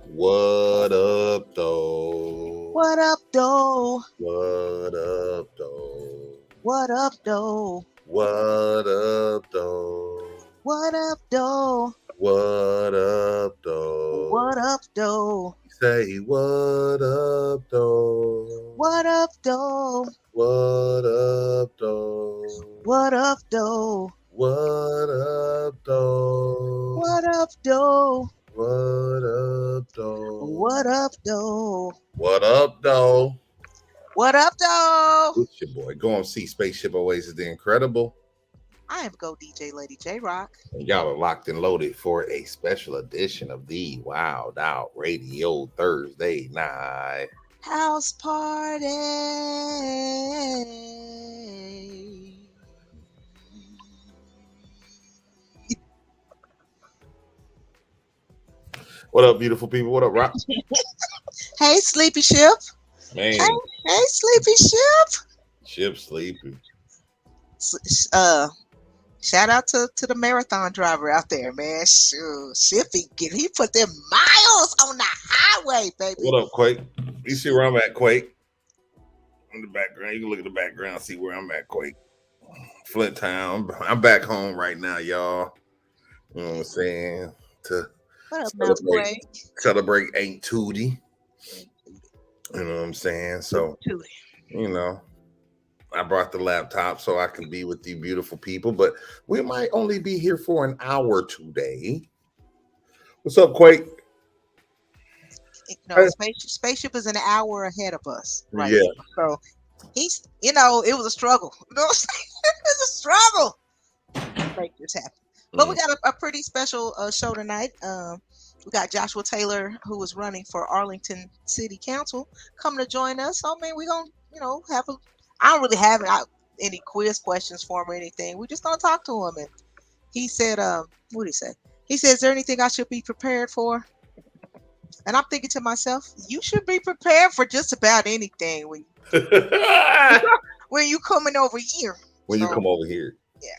What up, though? What up, though? What up, though? What up, though? What up, though? What up, though? What up, though? What up, though? Say what up, though? What up, though? What up, though? What up, though? What up, though? What up, though? What up, though? What up, though? What up, though? What up, though? It's your boy. Go and see Spaceship Oasis The Incredible. I am Go DJ Lady J Rock. And y'all are locked and loaded for a special edition of the WildOut Radio Thursday night House party. What up, beautiful people? What up, Rock? Hey, Sleepy Ship. Man, Hey, Sleepy Ship. Ship sleepy. Shout out to the marathon driver out there, man. Shoot, Shippy, he put them miles on the highway, baby. What up, Quake? You see where I'm at, Quake? In the background. You can look at the background, see where I'm at, Quake. Flint Town. I'm back home right now, y'all. You know what I'm saying? To What up, celebrate Ain't Tootie. You know what I'm saying? So, you know, I brought the laptop so I can be with you beautiful people, but we might only be here for an hour today. What's up, Quake? You know, spaceship is an hour ahead of us, right? Yeah. So he's, it was a struggle. You know what I'm saying? It's a struggle to make this happen. But we got a pretty special show tonight. We got Joshua Taylor, who is running for Arlington City Council, coming to join us. So, man, we're going to, have a... I don't really have any quiz questions for him or anything. We're just going to talk to him. And he said, what did he say? He said, is there anything I should be prepared for? And I'm thinking to myself, you should be prepared for just about anything when you coming over here. You come over here. Yeah.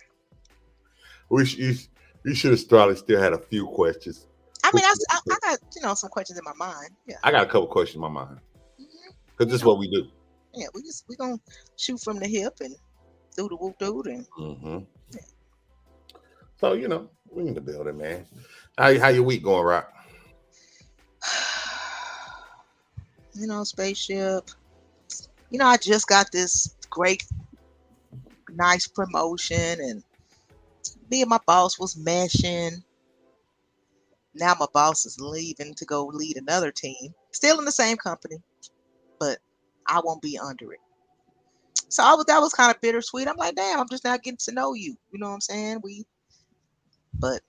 You should have started. Still had a few questions. I mean, I got, some questions in my mind. Yeah. I got a couple questions in my mind. Because this is what we do. Yeah, we gonna shoot from the hip and do the whoop doo and. Yeah. So we in the building, man. How your week going, Rock? Spaceship. I just got this great, nice promotion, and me and my boss was meshing. Now my boss is leaving to go lead another team, still in the same company, but I won't be under it. So that was kind of bittersweet. I'm like, damn, I'm just now getting to know you. You know what I'm saying? But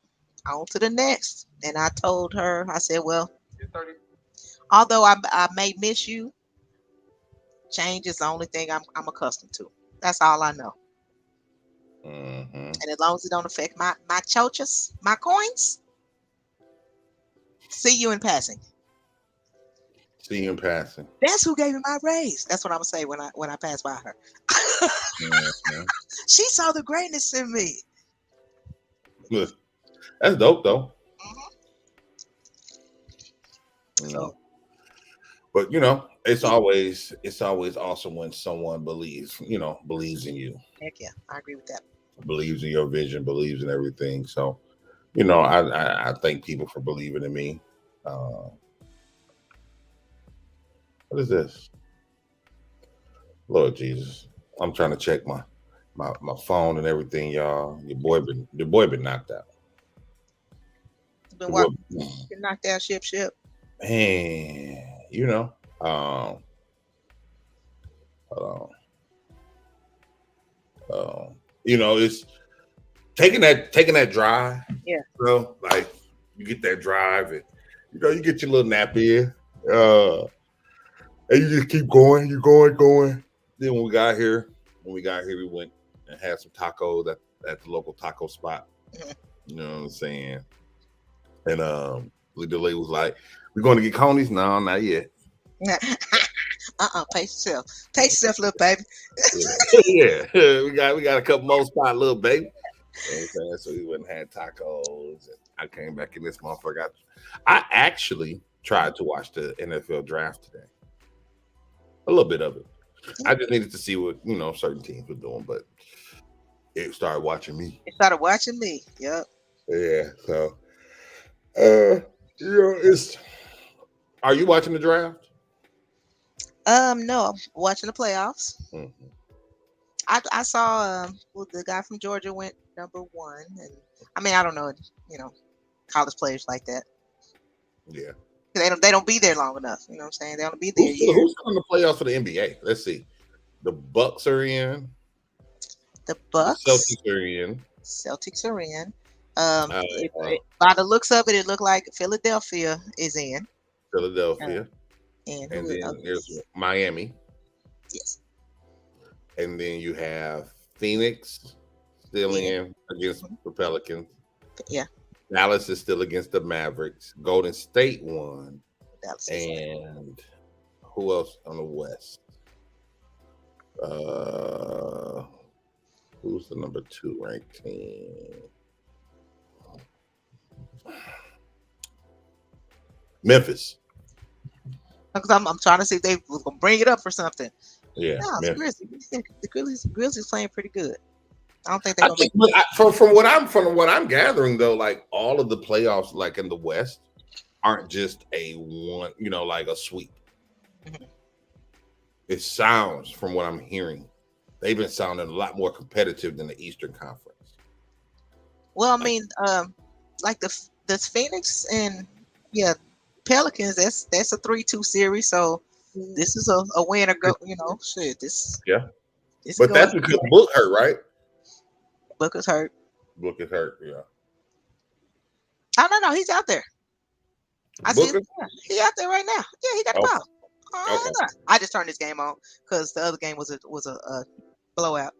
on to the next. And I told her, I said, well, although I may miss you, change is the only thing I'm accustomed to. That's all I know. And as long as it don't affect my chochas, my coins, see you in passing. See you in passing. That's who gave me my raise. That's what I'm gonna say when I pass by her. She saw the greatness in me. Good. That's dope, though. But it's always awesome when someone believes in you. Heck yeah, I agree with that. Believes in your vision, believes in everything. So, I thank people for believing in me. What is this? Lord Jesus, I'm trying to check my phone and everything, y'all. Your boy been knocked out. Been knocked out, ship. Man, it's taking that drive. Yeah. Like you get that drive and you get your little nap in. And you just keep going. You're going. Then when we got here, we went and had some tacos at the local taco spot. You know what I'm saying? And the lady was like, "We're going to get conies?" No, not yet. Pace yourself, little baby. Yeah. We got a couple more spots, little baby. You know what I'm saying? So we went and had tacos. And I came back in this motherfucker. I actually tried to watch the NFL draft today. A little bit of it. I just needed to see what certain teams were doing, but it started watching me. It started watching me. Yep. Yeah. So, it's. Are you watching the draft? No, I'm watching the playoffs. Mm-hmm. I saw the guy from Georgia went number 1, and I mean I don't know, college players like that. Yeah. They don't be there long enough. You know what I'm saying? They don't be there. Who's in the playoffs for the NBA? Let's see. The Bucks are in. The Bucks. The Celtics are in. Celtics are in. By the looks of it, it looked like Philadelphia is in. Philadelphia. And then there's Miami. Yes. And then you have Phoenix still in against the Pelicans. Yeah. Dallas is still against the Mavericks. Golden State won. Dallas and who else on the West? Who's the number 2 ranked team? Memphis. Because I'm trying to see if they was gonna bring it up for something. Yeah. No, the Grizzlies playing pretty good. I don't think they're gonna from what I'm gathering though, like all of the playoffs, like in the West, aren't just a one, like a sweep. Mm-hmm. It sounds, from what I'm hearing, they've been sounding a lot more competitive than the Eastern Conference. Well, I mean, like the Phoenix and Pelicans, that's a 3-2 series, so this is a win or go. This. Yeah. But that's because Book hurt, right? Book is hurt. Book is hurt. Yeah. I don't know. He's out there. I see. He's out there right now. Yeah, he got the ball. Okay. I just turned this game on because the other game was a blowout.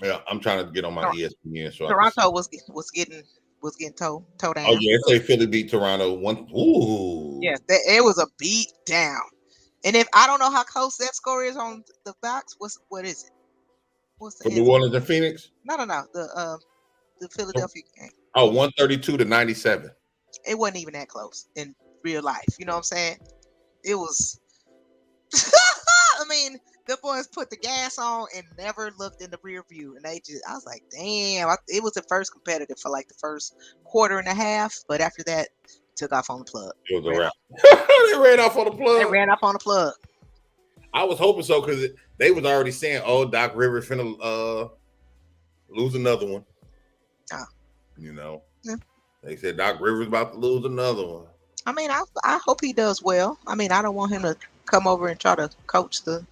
Yeah, I'm trying to get on my ESPN. So Toronto was getting towed down. Oh yeah, say Philly beat Toronto 1. Ooh. Yeah, it was a beat down. And if I don't know how close that score is on the box, what is it? What's the New Orleans and Phoenix? No. The Philadelphia game. Oh, 132 to 97. It wasn't even that close in real life. You know what I'm saying? It was. I mean, the boys put the gas on and never looked in the rear view, and I was like, damn. It was the first competitive for like the first quarter and a half, but after that, took off on the plug. It was a wrap. They ran off on the plug. I was hoping so because they was already saying, "Oh, Doc Rivers finna lose another one." Yeah. They said Doc Rivers about to lose another one. I mean, I hope he does well. I mean, I don't want him to come over and try to coach the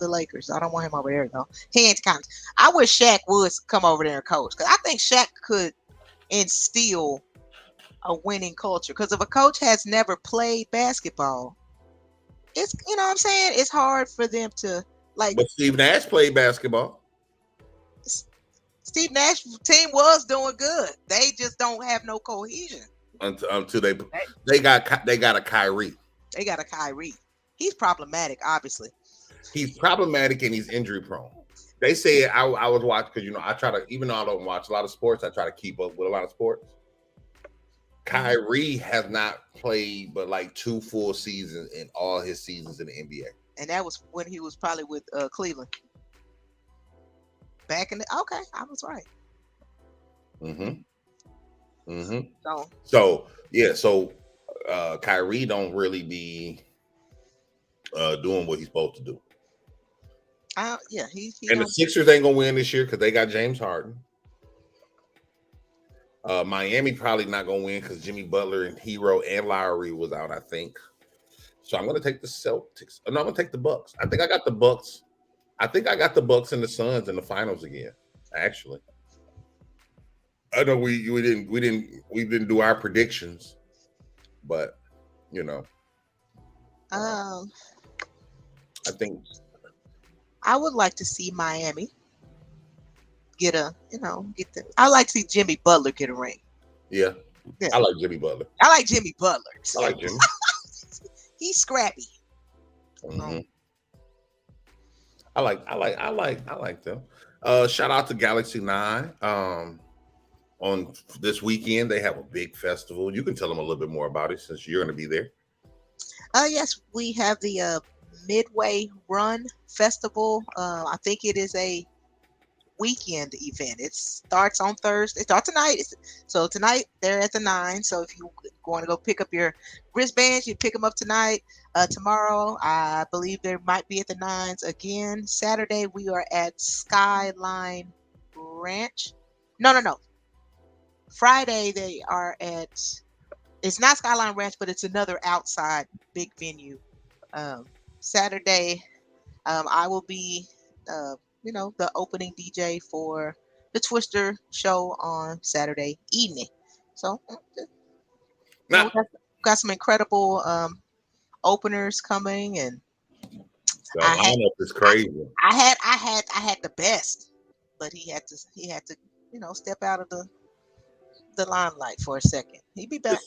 Lakers. I don't want him over there though. He ain't the kind. I wish Shaq would come over there and coach because I think Shaq could instill a winning culture. Because if a coach has never played basketball, it's what I'm saying. It's hard for them to like. But Steve Nash played basketball. Steve Nash's team was doing good. They just don't have no cohesion until they got a Kyrie. They got a Kyrie. He's problematic, obviously. He's problematic and he's injury prone. They say I was watching because I try to, even though I don't watch a lot of sports, I try to keep up with a lot of sports. Kyrie has not played but like 2 full seasons in all his seasons in the NBA. And that was when he was probably with Cleveland. Back in okay, I was right. So Kyrie don't really be doing what he's supposed to do. And the Sixers ain't gonna win this year because they got James Harden. Miami probably not gonna win because Jimmy Butler and Hero and Lowry was out, I think. So I'm gonna take the Celtics. No, I'm gonna take the Bucks. I think I got the Bucks. I think I got the Bucks and the Suns in the finals again. Actually, I know we didn't do our predictions, but I think I would like to see Miami I like to see Jimmy Butler get a ring. Yeah. I like Jimmy Butler. I like Jimmy Butler. I like Jimmy. He's scrappy. Mm-hmm. I like them. Shout out to Galaxy 9. On this weekend, they have a big festival. You can tell them a little bit more about it since you're going to be there. Yes, we have the Midway Run Festival. I think it is a weekend event. It starts on Thursday. It starts tonight. So tonight they're at the 9. So if you want to go pick up your wristbands, you pick them up tonight. Tomorrow, I believe there might be at the 9s again. Saturday, we are at Skyline Ranch. No. Friday, they are at, it's not Skyline Ranch, but it's another outside big venue. Saturday, I will be, the opening DJ for the Twister show on Saturday evening. So, we got some incredible openers coming, and the lineup is crazy. I had the best, but he had to step out of the limelight for a second. He'd be back.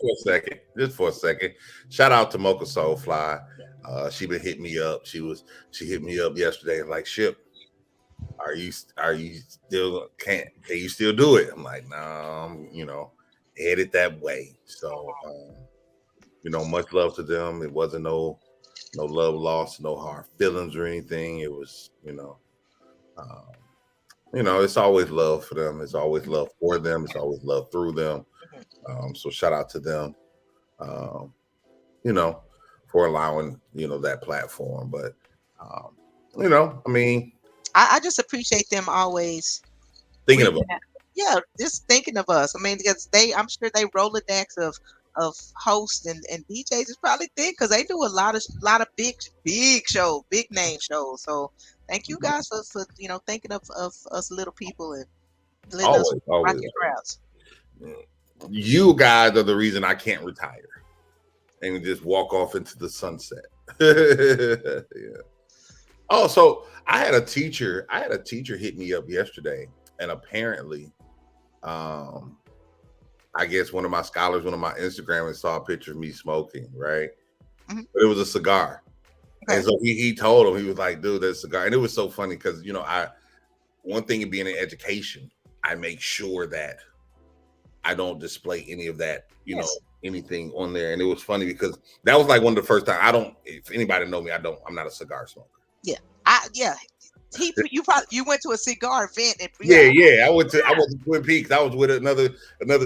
Just for a second. Shout out to Mocha Soulfly. She been hitting me up. She hit me up yesterday and like, Ship, are you still can you still do it? I'm like, nah, I'm headed that way. So much love to them. It wasn't no love lost, no hard feelings or anything. It was, it's always love for them. It's always love for them. It's always love through them. So shout out to them, for allowing, that platform. But, I just appreciate them always thinking of us. Yeah, just thinking of us. I mean, because I'm sure they Rolodex of hosts and DJs is probably thick because they do a lot of big shows, big name shows. So thank you guys for thinking of us little people and letting us rock your crowds. You guys are the reason I can't retire and just walk off into the sunset. Yeah. Oh, so I had a teacher hit me up yesterday, and apparently, I guess one of my scholars went on my Instagram and saw a picture of me smoking, right? Mm-hmm. But it was a cigar. Okay. And so he told him, he was like, dude, that's a cigar. And it was so funny because, one thing of being in education, I make sure that I don't display any of that, anything on there. And it was funny because that was like one of the first times if anybody know me, I'm not a cigar smoker. Yeah. You went to a cigar event. I went to Twin Peaks. I was with another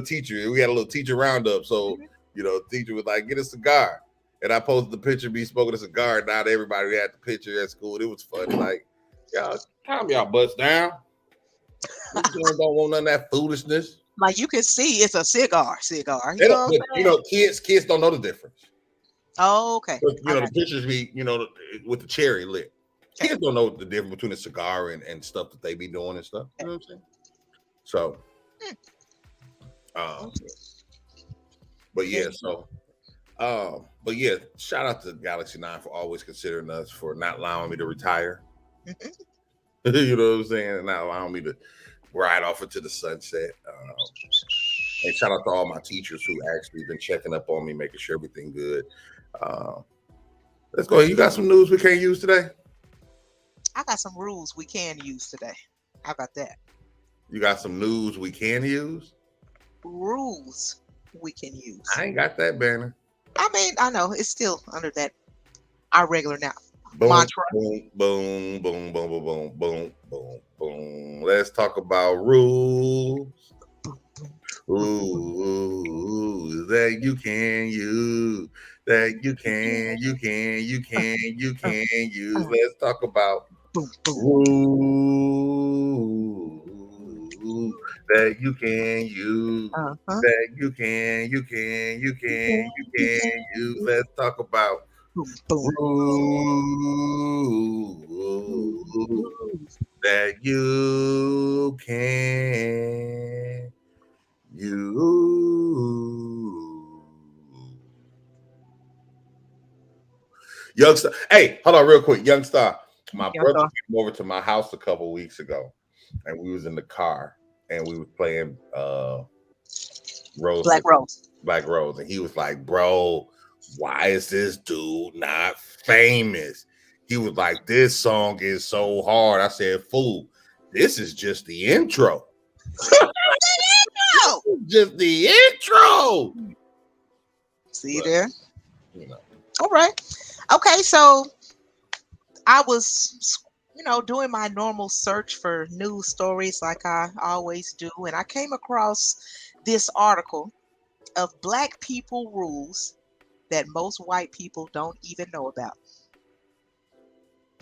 teacher. We had a little teacher roundup. So, the teacher was like, get a cigar. And I posted the picture of me smoking a cigar. Not everybody had the picture at school. It was funny. Like, y'all, calm y'all butts down. You don't want none of that foolishness. Like you can see it's a cigar. Kids don't know the difference. Oh, okay. The pictures be, with the cherry lit. Kids don't know the difference between a cigar and stuff that they be doing and stuff. You know what I'm saying? So, shout out to Galaxy 9 for always considering us, for not allowing me to retire. You know what I'm saying? And not allowing me to ride off into the sunset. And shout out to all my teachers who actually been checking up on me, making sure everything good. Let's go. You got some news we can't use today? I got some rules we can use today. How about that? You got some news we can use? Rules we can use. I ain't got that banner. I mean, I know it's still under that our regular now. Boom, mantra. Boom, boom, boom, boom, boom, boom, boom, boom, boom. Let's talk about rules. Ooh, that you can use. That you can use. Let's talk about rules that you can use. That you can use. Let's talk about rules that you can use. Youngster, hey, hold on real quick. Youngster, my brother came over to my house a couple of weeks ago, and we was in the car, and we were playing Black Rose. And he was like, bro, why is this dude not famous? He was like, this song is so hard. I said, fool, This is just the intro. No. Just the intro. See there? You know. All right. Okay, so I was, doing my normal search for news stories like I always do, and I came across this article of Black people rules that most white people don't even know about.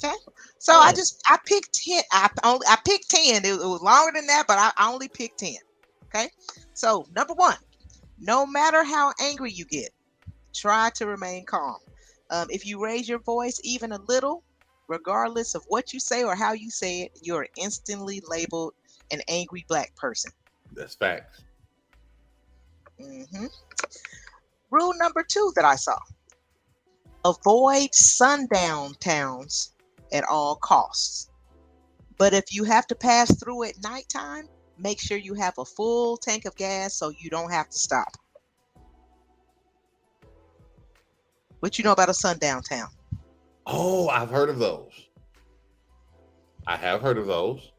Okay, so I picked 10. I picked 10. It was longer than that, but I only picked 10. Okay, so number 1, no matter how angry you get, try to remain calm. If you raise your voice even a little, regardless of what you say or how you say it, you're instantly labeled an angry Black person. That's facts. Mm-hmm. Rule number 2 that I saw: avoid sundown towns at all costs. But if you have to pass through at nighttime, make sure you have a full tank of gas so you don't have to stop. What you know about a sundown town? Oh, I've heard of those. I have heard of those.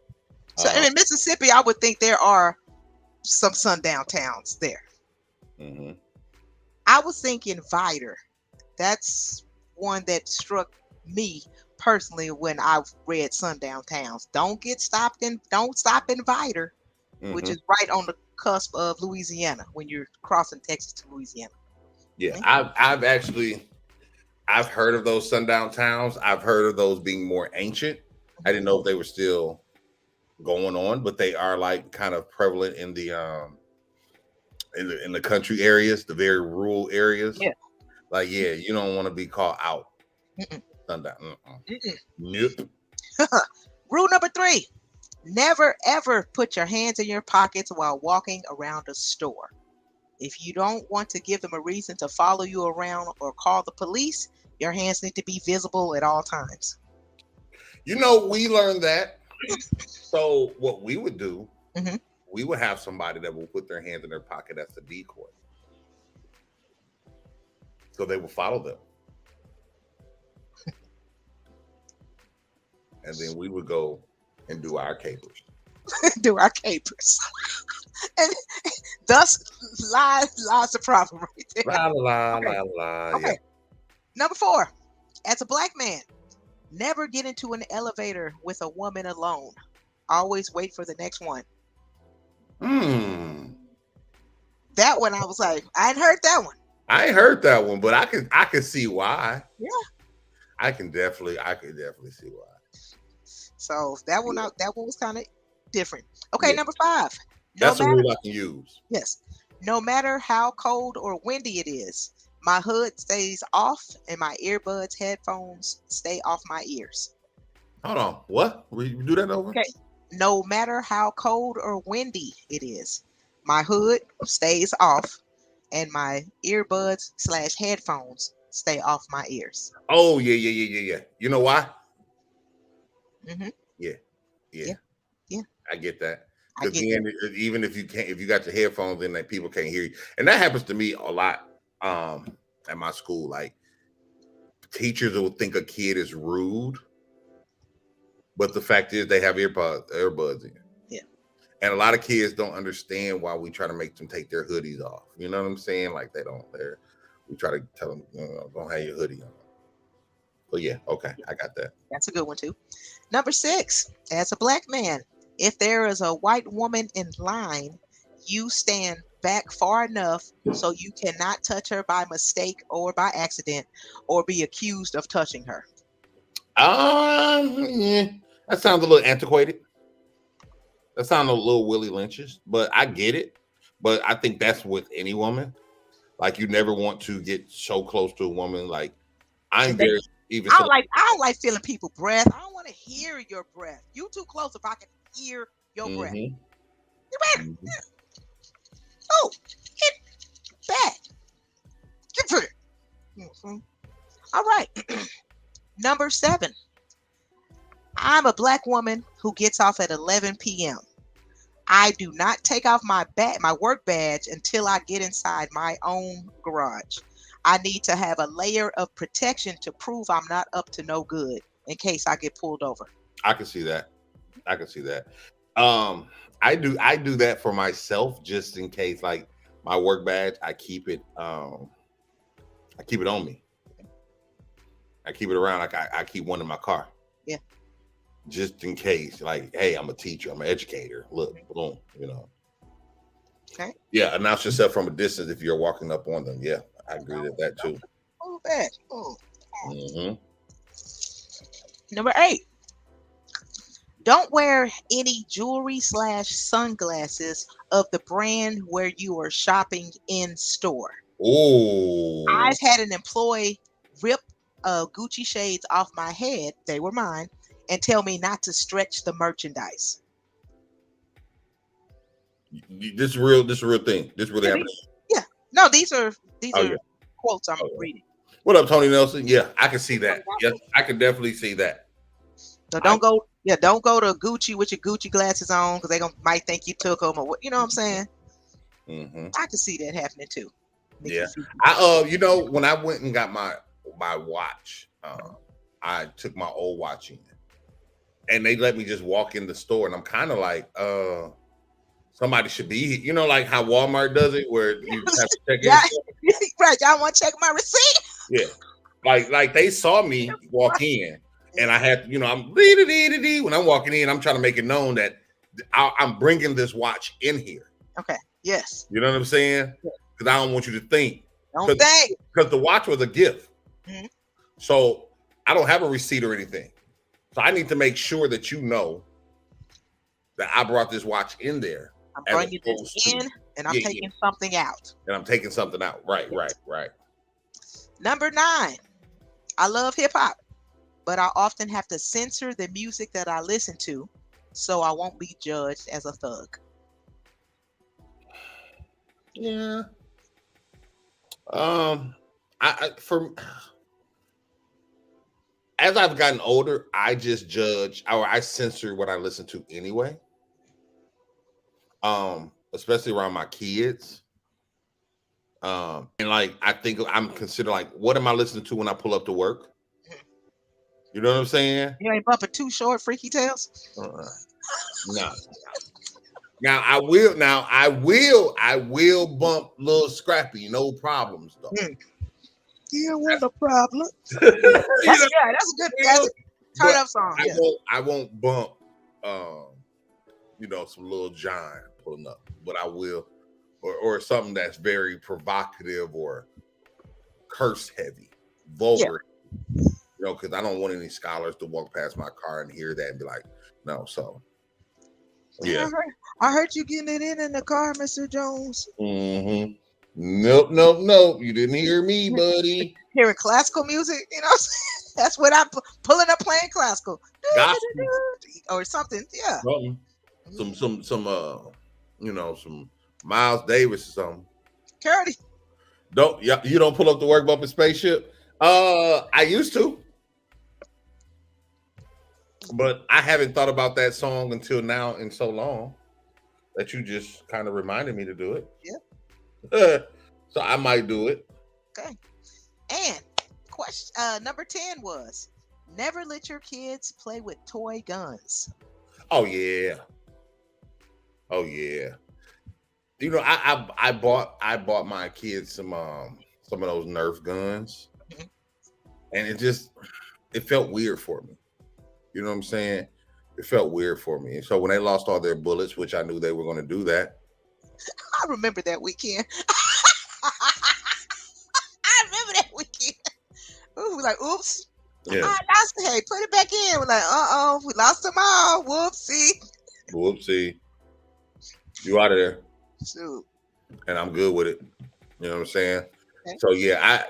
So in Mississippi, I would think there are some sundown towns there. Mm-hmm. I was thinking Vidor. That's one that struck me personally when I read sundown towns. Don't stop in Vidor, which is right on the cusp of Louisiana when you're crossing Texas to Louisiana. Yeah, mm-hmm. I've heard of those sundown towns. I've heard of those being more ancient. I didn't know if they were still going on, but they are like kind of prevalent in the country areas, the very rural areas. Yeah. Like, yeah, you don't want to be called out. Sundown. Nope. Rule number 3: never ever put your hands in your pockets while walking around a store. If you don't want to give them a reason to follow you around or call the police, your hands need to be visible at all times. We learned that. So what we would do, we would have somebody that will put their hands in their pocket as the decoy. So they will follow them. And then we would go and do our capers. And thus lies the problem right there. Okay. Yeah. Number 4, as a Black man, never get into an elevator with a woman alone. Always wait for the next one. That one I was like, I hadn't heard that one. I ain't heard that one, but I can see why. Yeah. I could definitely see why. So that one was kind of different. Okay, Number 5. That's a rule I can use. Yes. No matter how cold or windy it is, my hood stays off and my earbuds, headphones stay off my ears. Hold on. What? Will you do that over? Okay. No matter how cold or windy it is, my hood stays off and my earbuds / headphones stay off my ears. Oh, yeah. You know why? Mm-hmm. Yeah. I get that. Because even if you got your headphones in, that people can't hear you, and that happens to me a lot at my school. Like, teachers will think a kid is rude, but the fact is they have earbuds in. Yeah. And a lot of kids don't understand why we try to make them take their hoodies off. You know what I'm saying? Like, we try to tell them, don't have your hoodie on. But yeah, okay, I got that. That's a good one too. Number 6, as a Black man, if there is a white woman in line, you stand back far enough so you cannot touch her by mistake or by accident or be accused of touching her. Yeah. That sounds a little antiquated. That sounds a little Willie Lynchish, but I get it. But I think that's with any woman. Like, you never want to get so close to a woman. Like, I don't like feeling people's breath. I don't want to hear your breath. You too close if I can hear your breath. You better. Oh, get back. Get to it. All right. Number 7. I'm a Black woman who gets off at 11 p.m. I do not take off my work badge until I get inside my own garage. I need to have a layer of protection to prove I'm not up to no good in case I get pulled over. I can see that. I can see that. I do that for myself just in case, like my work badge, I keep it on me. I keep it around, like I keep one in my car. Yeah. Just in case, like, hey, I'm a teacher, I'm an educator. Look, boom, Okay. Yeah, announce yourself from a distance if you're walking up on them. Yeah, I agree with that too. Oh, bad. Oh. Mm-hmm. Number 8. Don't wear any jewelry / sunglasses of the brand where you are shopping in store. Oh, I've had an employee rip Gucci shades off my head, they were mine, and tell me not to stretch the merchandise. this is real. This is a real thing. This really happening. Yeah. No, these are yeah. quotes I'm reading. What up, Tony Nelson? Yeah, I can see that. Yes, I can definitely see that. So don't go to Gucci with your Gucci glasses on because they might think you took them or what. You know what I'm saying? Mm-hmm. I can see that happening too. Yeah. When I went and got my watch, I took my old watch in, and they let me just walk in the store, and I'm kind of like, somebody should be here. Like how Walmart does it, where you have to check in. Right. Y'all want to check my receipt? Yeah. Like they saw me walk in, and I had, I'm when I'm walking in, I'm trying to make it known that I'm bringing this watch in here. Okay. Yes. You know what I'm saying? Because I don't want you to think. Don't think. Because the watch was a gift. Mm-hmm. So I don't have a receipt or anything. So I need to make sure that you know that I brought this watch in there. I'm bringing this in, and I'm taking something out. And I'm taking something out. Right. Number 9. I love hip hop, but I often have to censor the music that I listen to so I won't be judged as a thug. Yeah. As I've gotten older, I just judge or I censor what I listen to anyway. Especially around my kids. And like I think I'm considered like, what am I listening to when I pull up to work? You know what I'm saying? You ain't bumping Too Short, Freaky Tales? No. Now I will bump Little Scrappy, no problems though. Yeah, what a problem. That's a good turn up song. I won't bump some Lil Jon pulling up, but I will, or something that's very provocative or curse heavy, vulgar. Because I don't want any scholars to walk past my car and hear that and be like, no. So yeah, I heard you getting it in the car, Mr. Jones. Mm-hmm. Nope. You didn't hear me, buddy. Hearing classical music, that's what I'm pulling up playing classical. Gospel. Or something, yeah. Some Miles Davis or something. Curdy. You don't pull up the work bumping Spaceship? I used to. But I haven't thought about that song until now in so long that you just kind of reminded me to do it. Yeah. So I might do it. Okay. And question number 10 was never let your kids play with toy guns. Oh yeah. I bought my kids some of those Nerf guns. Mm-hmm. And it felt weird for me. You know what I'm saying? It felt weird for me. And so when they lost all their bullets, which I knew they were going to do that. I remember that weekend. I remember that weekend. We were like, oops. Yeah. I lost it. Hey, put it back in. We're like, we lost them all. Whoopsie. You out of there. Shoot. And I'm good with it. You know what I'm saying? Okay. So yeah,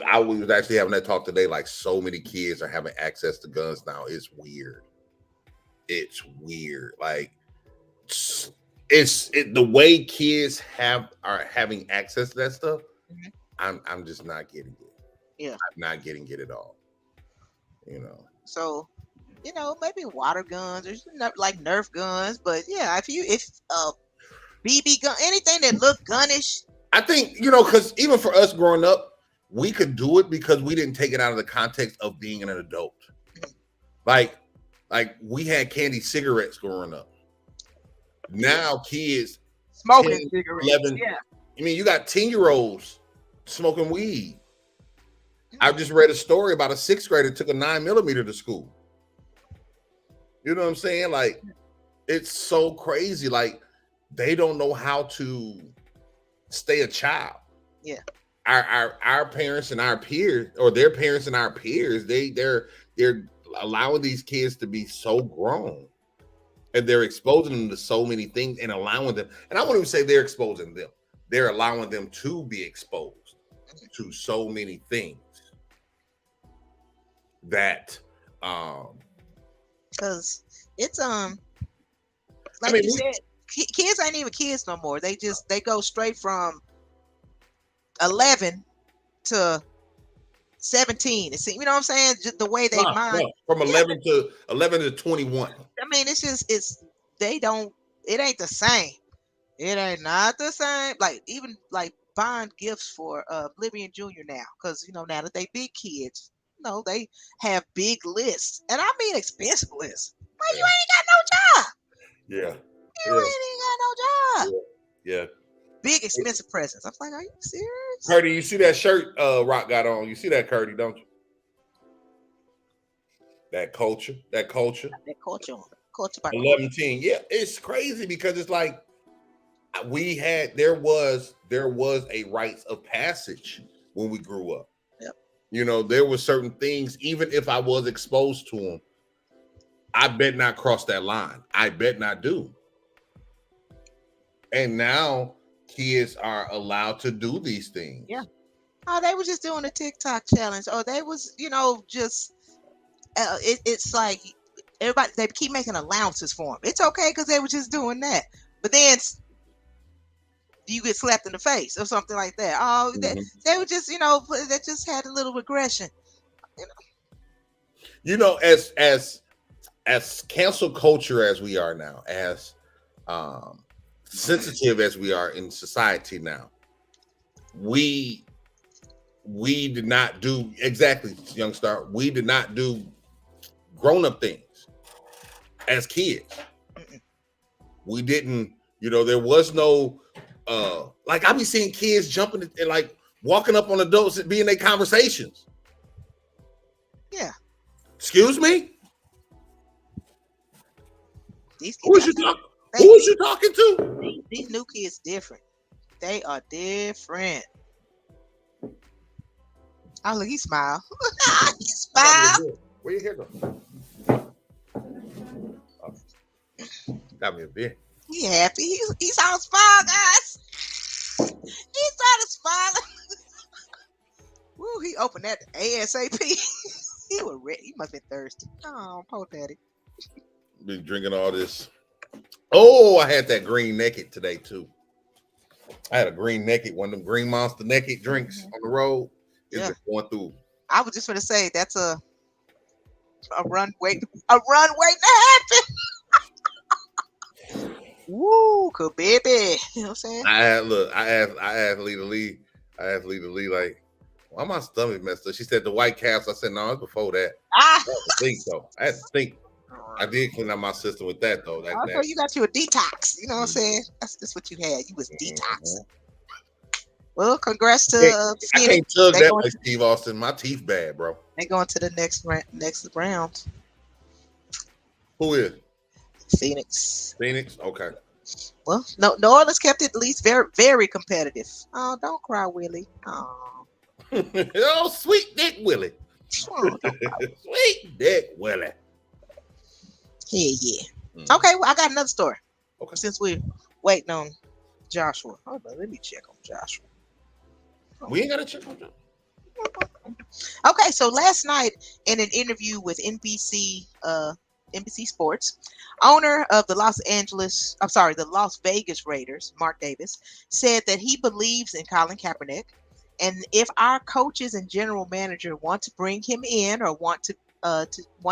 I was actually having that talk today. Like so many kids are having access to guns now. It's weird. Like the way kids are having access to that stuff. Mm-hmm. I'm just not getting it. Yeah, I'm not getting it at all. So, maybe water guns or like Nerf guns, but yeah, if BB gun, anything that look gunnish. I think, because even for us growing up, we could do it because we didn't take it out of the context of being an adult. Like, Like we had candy cigarettes growing up. Now kids Smoking 10, cigarettes. 11. Yeah. I mean, you got 10-year-olds smoking weed. I just read a story about a 6th grader took a 9mm to school. You know what I'm saying? Like, it's so crazy. Like, they don't know how to stay a child. Yeah. Our parents and our peers, or their parents and our peers, they're allowing these kids to be so grown, and they're exposing them to so many things and allowing them. And I won't even say they're exposing them; they're allowing them to be exposed to so many things that, because it's like you said, kids ain't even kids no more. They go straight from 11 to 17. It's, you know what I'm saying? Just the way they mind. From 11 to 21. I mean, they don't. It ain't the same. It ain't not the same. Like even like buying gifts for Libby and Junior now, because now that they big kids, they have big lists, and I mean expensive lists. Like you ain't got no job. Yeah. You ain't got no job. Yeah. Big expensive presents. I'm like, are you serious? Curdy, you see that shirt Rock got on? You see that, Curdy, don't you? That culture. Culture by 11 teen. Yeah, it's crazy because it's like there was a rites of passage when we grew up. Yep. There were certain things, even if I was exposed to them, I bet not cross that line. I bet not do. And now kids are allowed to do these things. Yeah. Oh, they were just doing a TikTok challenge. Or they was, just it's like everybody, they keep making allowances for them. It's okay because they were just doing that. But then you get slapped in the face or something like that. Oh, they were just, they just had a little regression. As cancel culture as we are now, as sensitive as we are in society now, we did not do exactly, young star. We did not do grown-up things as kids. We didn't, there was no like I be seeing kids jumping and like walking up on adults and being in their conversations. Yeah. Excuse me? Who was you talking to? These new kids different. They are different. Oh, look, he smile. He smile. Where your hair go? Got me a beer. He happy. He's on smile, guys. He's trying to smile. Woo, he opened that ASAP. He was ready. He must have been thirsty. Oh, poor daddy. Been drinking all this. Oh, I had that green naked today too. I had a green naked, one of them green Monster naked drinks on the road. It's just going through. I was just going to say that's a run waiting to happen. Woo, cool baby. You know what I'm saying? I asked Lee, like, why my stomach messed up? She said the White Castle. I said, no, it's before that. I had to think though. I did clean out my system with that though. So you got you a detox. You know what I'm saying? That's what you had. You was detox. Well, congrats to Phoenix. I can't tug that like Steve Austin. My teeth bad, bro. They going to the next round. Who is? Phoenix. Okay. Well, no, New Orleans kept it at least very, very competitive. Oh, don't cry, Willie. Oh, oh, sweet Dick Willie. Sweet Dick Willie. Yeah. Okay, well, I got another story. Okay. Since we're waiting on Joshua. Hold on, let me check on Joshua. We ain't got to check on Joshua. Okay, so last night in an interview with NBC Sports, owner of the Las Vegas Raiders, Mark Davis, said that he believes in Colin Kaepernick, and if our coaches and general manager want to bring him in or want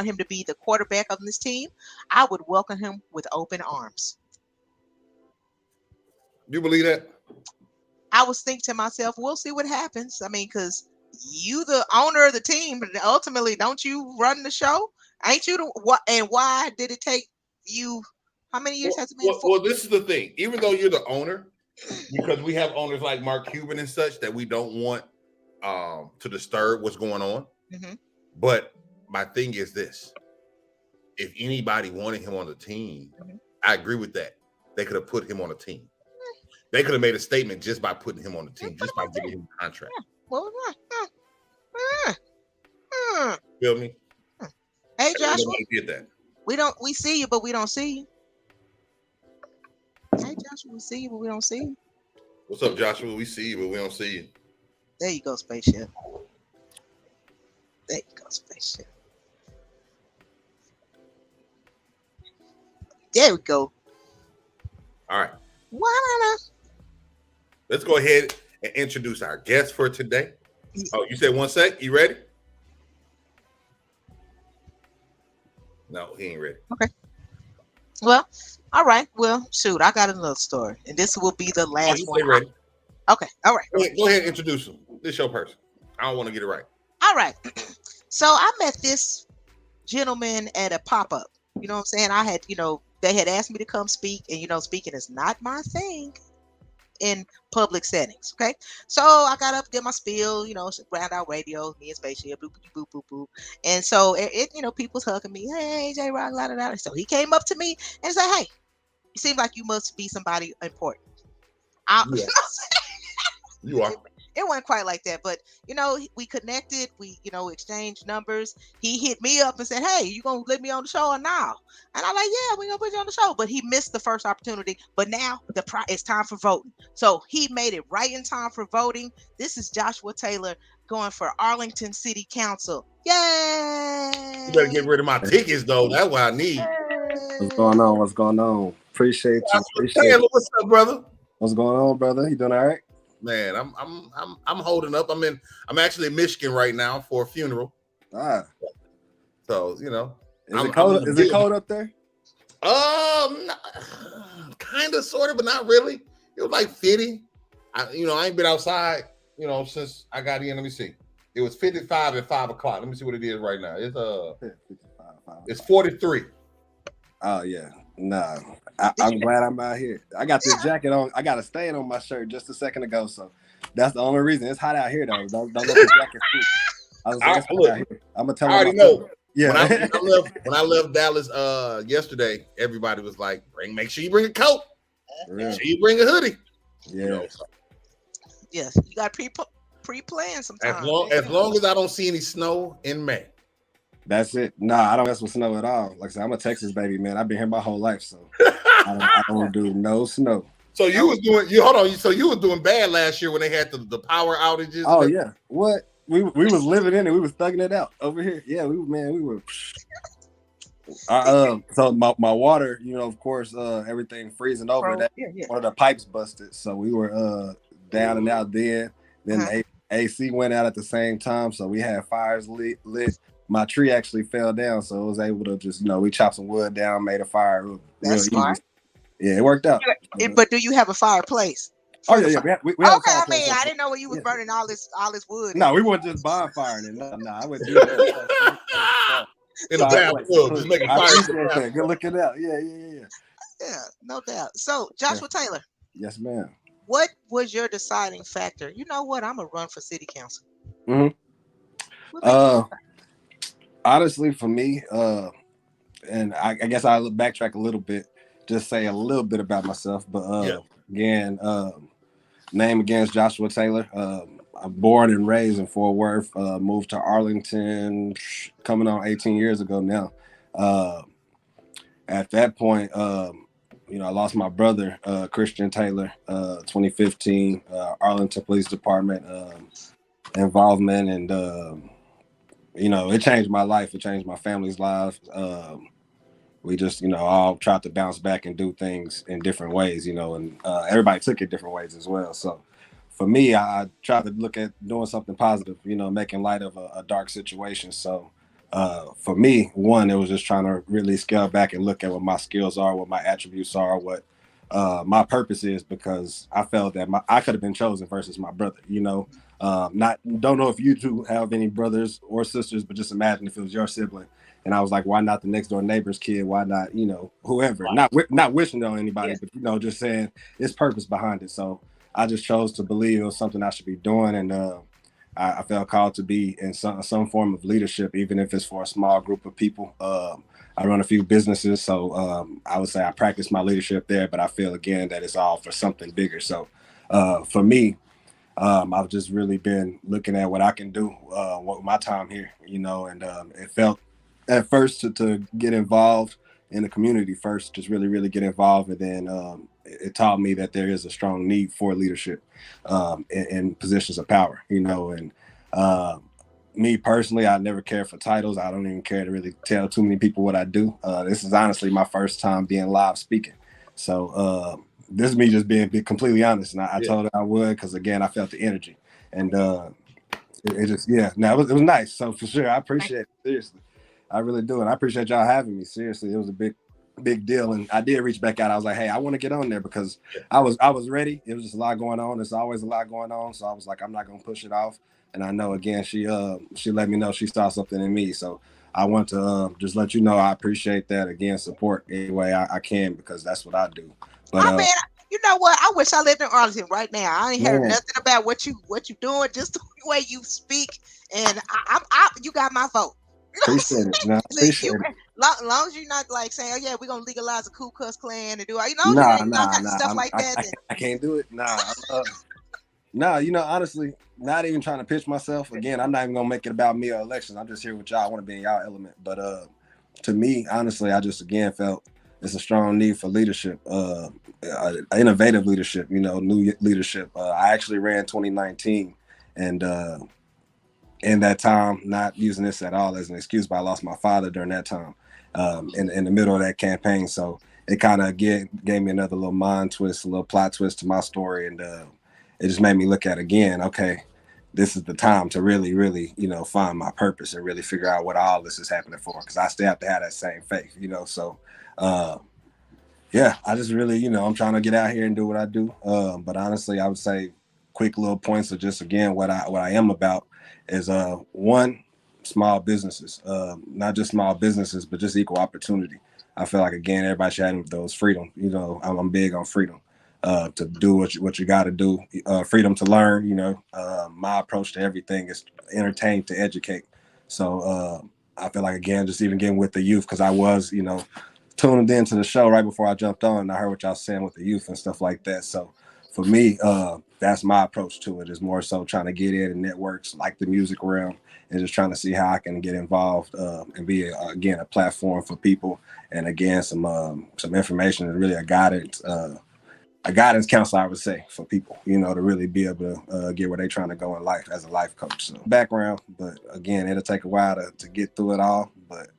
him to be the quarterback of this team, I would welcome him with open arms. You believe that? I was thinking to myself, we'll see what happens. I mean, because you the owner of the team, but ultimately, don't you run the show? Ain't you the what? And why did it take you? How many years has it been? Well, this is the thing. Even though you're the owner, because we have owners like Mark Cuban and such that we don't want to disturb what's going on. Mm-hmm. But my thing is this: if anybody wanted him on the team, I agree with that. They could have put him on a team. They could have made a statement just by putting him on the team, just by giving him a contract. Yeah. Well, Feel me? Hey, Joshua. Did that. We see you, but we don't see you. Hey, Joshua, we see you, but we don't see you. What's up, Joshua? We see you, but we don't see you. There you go, spaceship. There you go, spaceship. There we go. All right. Wow. Let's go ahead and introduce our guest for today. Oh, you said 1 sec. You ready? No, he ain't ready. Okay. Well, all right. Well, shoot, I got another story, and this will be the last one. Ready. Okay. All right. Go ahead and introduce him. This your person. I don't want to get it right. All right. So I met this gentleman at a pop-up. You know what I'm saying? I had, they had asked me to come speak, and speaking is not my thing in public settings. Okay. So I got up, did my spiel, WildOut Radio, me and Spaceship, boop, boop, boop, boop. And so it people's hugging me. Hey, J Rock, la, la, la. So he came up to me and said, hey, you seem like you must be somebody important. You are. It wasn't quite like that, but we connected, we exchanged numbers. He hit me up and said, hey, you gonna let me on the show or now? And I'm like, yeah, we're gonna put you on the show. But he missed the first opportunity, but now it's time for voting. So he made it right in time for voting. This is Joshua Taylor going for Arlington City Council. Yay! You better get rid of my tickets though. That's what I need. What's going on? Appreciate you. Taylor, what's up, brother? What's going on, brother? You doing all right? Man, I'm holding up. I'm actually in Michigan right now for a funeral. So is it cold? Is it cold up there? Kind of, sort of, but not really. It was like 50. I ain't been outside, since I got in. Let me see. It was 55 at 5 o'clock. Let me see what it is right now. It's 43. Oh yeah. Nah. I'm glad I'm out here. I got this jacket on. I got a stain on my shirt just a second ago, so that's the only reason. It's hot out here though. Don't let the jacket fit. I'm gonna tell you. I already know. Yeah. When I left Dallas yesterday, everybody was like, make sure you bring a coat. Make sure you bring a hoodie. Yeah. Yes, you got pre-plan sometimes. As long as I don't see any snow in May. That's it. Nah, I don't mess with snow at all. Like I said, I'm a Texas baby, man. I've been here my whole life, so I don't do no snow. So you was doing bad last year when they had the power outages. Oh yeah. What? We was living in it. We was thugging it out over here. Yeah, we were. So my water, of course, everything freezing over. One of the pipes busted, so we were down and out. Then the AC went out at the same time, so we had fires lit. My tree actually fell down, so I was able to just, we chopped some wood down, made a fire. That's smart. Yeah, it worked out. But do you have a fireplace? Oh yeah. We okay, I didn't know when you was burning all this wood. No, we weren't just bonfiring it. No, I wouldn't do that. In the bathtub, just making fire. Good looking out. Yeah. Yeah, no doubt. So, Joshua Taylor. Yes, ma'am. What was your deciding factor? You know what? I'm gonna run for city council. Honestly, for me, and I guess I'll backtrack a little bit, just say a little bit about myself. But again, name again is Joshua Taylor. I'm born and raised in Fort Worth. Moved to Arlington, coming on 18 years ago now. At that point, I lost my brother, Christian Taylor, 2015, Arlington Police Department involvement, and it changed my life. It changed my family's lives. We just, all tried to bounce back and do things in different ways, and everybody took it different ways as well. So for me, I tried to look at doing something positive, making light of a dark situation. So for me, one, it was just trying to really scale back and look at what my skills are, what my attributes are, what my purpose is because I felt that I could have been chosen versus my brother, don't know if you two have any brothers or sisters, but just imagine if it was your sibling. And I was like, why not the next door neighbor's kid? Why not, whoever, not wishing on anybody, but, just saying it's purpose behind it. So I just chose to believe it was something I should be doing. And I felt called to be in some form of leadership, even if it's for a small group of people. I run a few businesses, so I would say I practice my leadership there, but I feel, again, that it's all for something bigger. So for me, I've just really been looking at what I can do with my time here, and it felt at first to get involved in the community first, just really, really get involved. And then it taught me that there is a strong need for leadership in positions of power, and me personally, I never cared for titles. I don't even care to really tell too many people what I do. This is honestly my first time being live speaking. So this is me just being completely honest. And I told her I would, because again, I felt the energy, and it just, it was nice. So for sure, I appreciate it. Seriously, I really do. And I appreciate y'all having me. Seriously, it was a big deal. And I did reach back out. I was like, hey, I want to get on there, because I was ready. It was just a lot going on. There's always a lot going on. So I was like, I'm not going to push it off. And I know, again, she let me know she saw something in me. So I want to just let you know I appreciate that. Again, support any way I can, because that's what I do. But I mean, you know what? I wish I lived in Arlington right now. I ain't heard nothing about what you doing, just the way you speak, and you got my vote. Appreciate it. No, appreciate it. Long as you're not like saying, "Oh yeah, we're gonna legalize the Ku Klux Klan and do," Nah, stuff like that. I can't do it. Honestly, not even trying to pitch myself. Again, I'm not even gonna make it about me or elections. I'm just here with y'all. I want to be in y'all element. But to me, honestly, I just again felt it's a strong need for leadership, innovative leadership, new leadership. I actually ran 2019, and in that time, not using this at all as an excuse, but I lost my father during that time, in the middle of that campaign. So it kind of gave me another little mind twist, a little plot twist to my story, and it just made me look at again, okay, this is the time to really, really, find my purpose and really figure out what all this is happening for, because I still have to have that same faith, So, I just really, I'm trying to get out here and do what I do. But honestly, I would say quick little points of just, again, what I am about is one, small businesses, not just small businesses, but just equal opportunity. I feel like, again, everybody should have those freedom. I'm big on freedom. To do what you got to do, freedom to learn. My approach to everything is entertain to educate. So I feel like, again, just even getting with the youth, because I was, tuned into the show right before I jumped on, and I heard what y'all saying with the youth and stuff like that. So for me, that's my approach to it, is more so trying to get in networks like the music realm, and just trying to see how I can get involved and be again a platform for people, and again some information and really a guidance counselor, I would say, for people, to really be able to get where they're trying to go in life as a life coach. So background, but again, it'll take a while to get through it all. But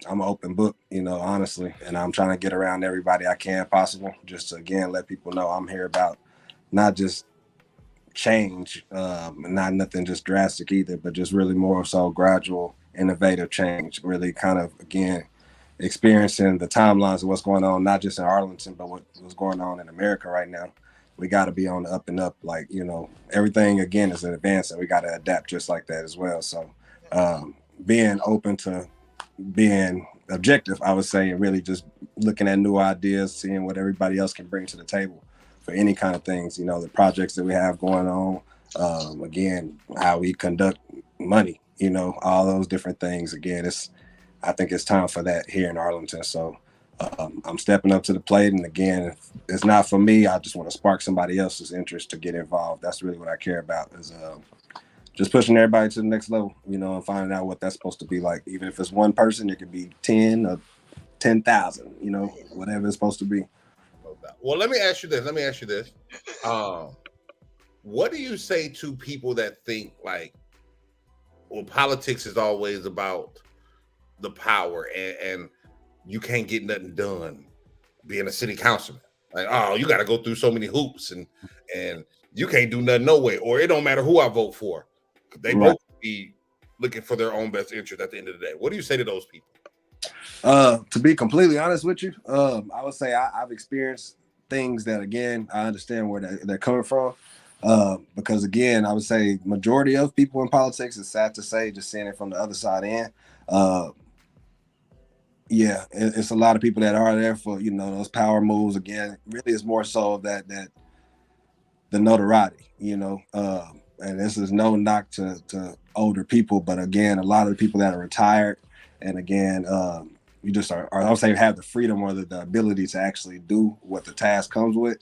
I'm an open book, honestly, and I'm trying to get around everybody I can possible, just to, again, let people know I'm here about not just change, not nothing just drastic either, but just really more so gradual, innovative change, really kind of, again, experiencing the timelines of what's going on, not just in Arlington, but what's going on in America right now. We got to be on the up and up, like, everything, again, is an advance, and we got to adapt just like that as well. So being open to being objective, I would say, and really just looking at new ideas, seeing what everybody else can bring to the table for any kind of things, the projects that we have going on, again, how we conduct money, all those different things. Again, I think it's time for that here in Arlington. So I'm stepping up to the plate. And again, if it's not for me, I just want to spark somebody else's interest to get involved. That's really what I care about, is just pushing everybody to the next level, and finding out what that's supposed to be like. Even if it's one person, it could be 10 or 10,000, whatever it's supposed to be. Well, let me ask you this. What do you say to people that think like, well, politics is always about the power and you can't get nothing done being a city councilman? Like, oh, you got to go through so many hoops and you can't do nothing no way, or it don't matter who I vote for. They both be looking for their own best interest at the end of the day. What do you say to those people? To be completely honest with you, I would say I've experienced things that, again, I understand where they're coming from. Because again, I would say majority of people in politics, is sad to say, just seeing it from the other side in. Yeah, it's a lot of people that are there for, those power moves. Again, really is more so that the notoriety, and this is no knock to older people, but again, a lot of the people that are retired, and again, you just are I would say have the freedom or the ability to actually do what the task comes with.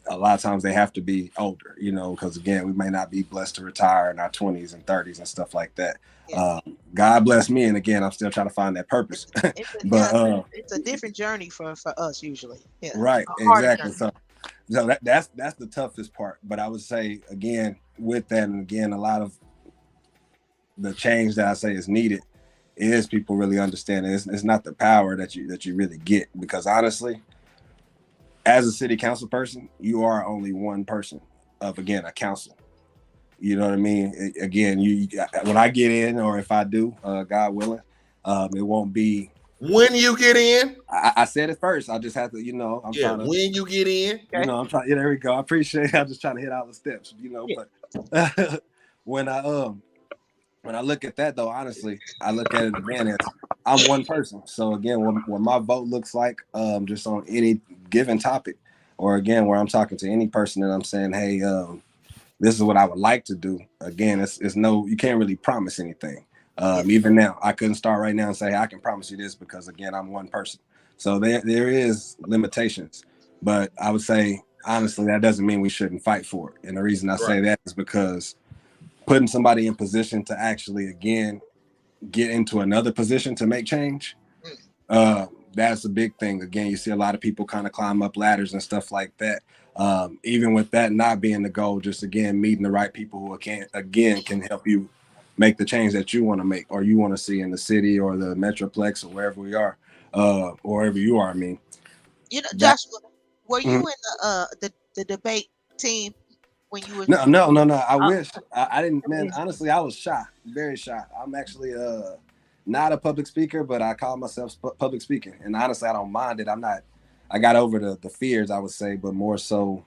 A lot of times they have to be older, because again, we may not be blessed to retire in our 20s and 30s and stuff like that. Yeah. God bless me, and again, I'm still trying to find that purpose. It's a different journey for us usually. Yeah. Right, exactly. So that's the toughest part. But I would say, again, with that, and again, a lot of the change that I say is needed is people really understanding it's not the power that you really get, because honestly, as a city council person, you are only one person of, again, a council. You know what I mean? Again, when I get in, or if I do, God willing, it won't be when you get in. I said it first. I just have to, I'm trying to. When you get in, I'm trying. Yeah, there we go. I appreciate it. I'm just trying to hit all the steps, But when I look at that, though, honestly, I look at it again as I'm one person. So again, what my vote looks like, just on any given topic, or again, where I'm talking to any person and I'm saying, hey, this is what I would like to do. Again, it's no, you can't really promise anything. Even now, I couldn't start right now and say, hey, I can promise you this, because again, I'm one person. So there is limitations, but I would say, honestly, that doesn't mean we shouldn't fight for it. And the reason I say that is because putting somebody in position to actually, again, get into another position to make change, that's a big thing. Again, you see a lot of people kind of climb up ladders and stuff like that. Even with that not being the goal, just again, meeting the right people who can help you make the change that you want to make, or you want to see in the city or the Metroplex or wherever we are, or wherever you are. I mean, Joshua, were you in the debate team when you were? No. I wish I didn't. Man, honestly, I was shy, very shy. I'm actually not a public speaker, but I call myself public speaking, and honestly, I don't mind it. I got over the fears, I would say, but more so,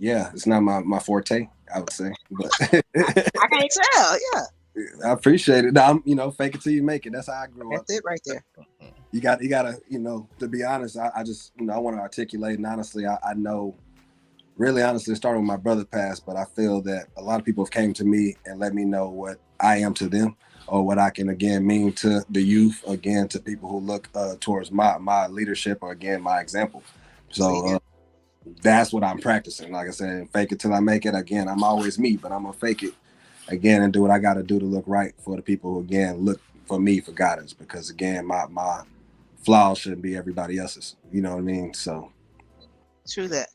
yeah, it's not my forte, I would say. But I can't tell. Yeah, I appreciate it. I'm, fake it till you make it. That's how I grew up. That's it right there. You gotta, to be honest, I just, I want to articulate, and honestly, I know, really honestly, starting with my brother passed, but I feel that a lot of people have came to me and let me know what I am to them, or what I can, again, mean to the youth, again, to people who look towards my leadership, or again, my example. So that's what I'm practicing. Like I said, fake it till I make it. Again, I'm always me, but I'm gonna fake it again and do what I got to do to look right for the people who, again, look for me for guidance, because again, my flaws shouldn't be everybody else's. You know what I mean? So true that.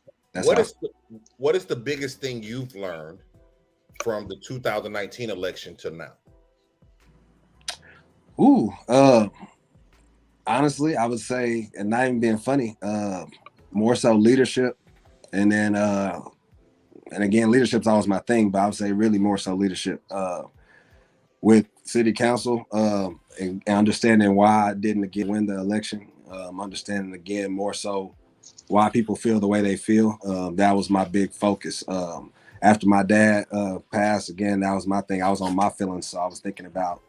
What is the biggest thing you've learned from the 2019 election to now? Honestly, I would say, and not even being funny, more so leadership, and then and again, leadership's always my thing, but I would say really more so leadership with city council, and understanding why I didn't again win the election, understanding again more so why people feel the way they feel. That was my big focus. After my dad passed, again, that was my thing. I was on my feelings, so I was thinking about,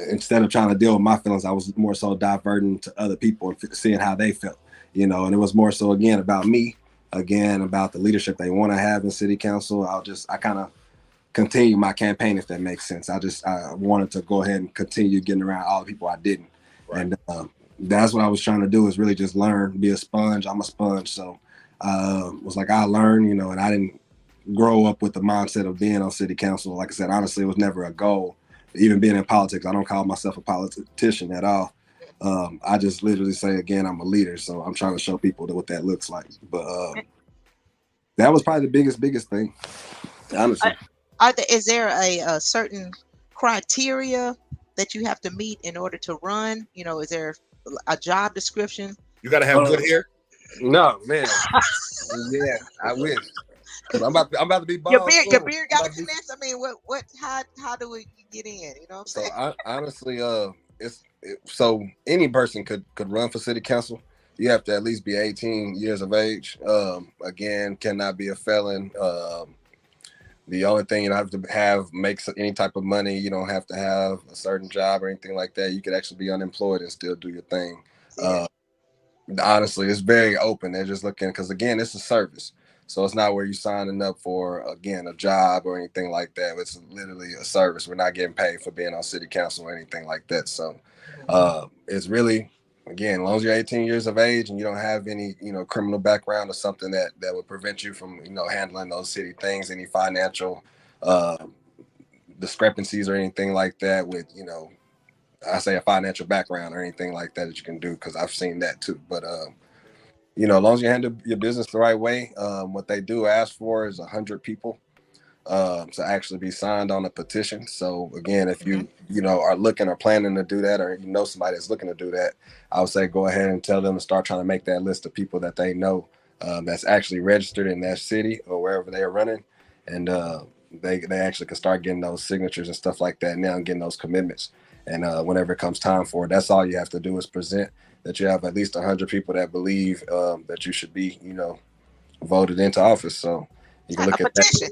instead of trying to deal with my feelings, I was more so diverting to other people and seeing how they felt, and it was more so, again, about me, again, about the leadership they want to have in city council. I kind of continue my campaign, if that makes sense. I wanted to go ahead and continue getting around all the people I didn't. Right. And that's what I was trying to do, is really just learn, be a sponge. I'm a sponge. So was like, I learned, and I didn't grow up with the mindset of being on city council. Like I said, honestly, it was never a goal. Even being in politics, I don't call myself a politician at all. I just literally say, again, I'm a leader. So I'm trying to show people what that looks like. But that was probably the biggest thing, honestly. Is there a certain criteria that you have to meet in order to run? Is there a job description? You got to have good hair? No, man. Yeah, I wish. I'm about to be bald. Your beard got a connection. I mean, how do we get in? You know what I'm saying? So honestly, so any person could run for city council. You have to at least be 18 years of age. Again, cannot be a felon. The only thing you don't have to have makes any type of money. You don't have to have a certain job or anything like that. You could actually be unemployed and still do your thing. Yeah. Honestly, it's very open. They're just looking, because again, it's a service. So it's not where you're signing up for, again, a job or anything like that. It's literally a service. We're not getting paid for being on city council or anything like that. So it's really, again, as long as you're 18 years of age and you don't have any, criminal background or something that would prevent you from, handling those city things, any financial discrepancies or anything like that with, I say a financial background or anything like that you can do, because I've seen that too. But, as long as you handle your business the right way, what they do ask for is 100 people to actually be signed on a petition. So again, if you are looking or planning to do that, or somebody that's looking to do that, I would say go ahead and tell them to start trying to make that list of people that they know that's actually registered in that city or wherever they are running, and they actually can start getting those signatures and stuff like that now, and getting those commitments. And whenever it comes time for it, that's all you have to do is present that you have at least 100 people that believe that you should be, voted into office. So you can look at petition.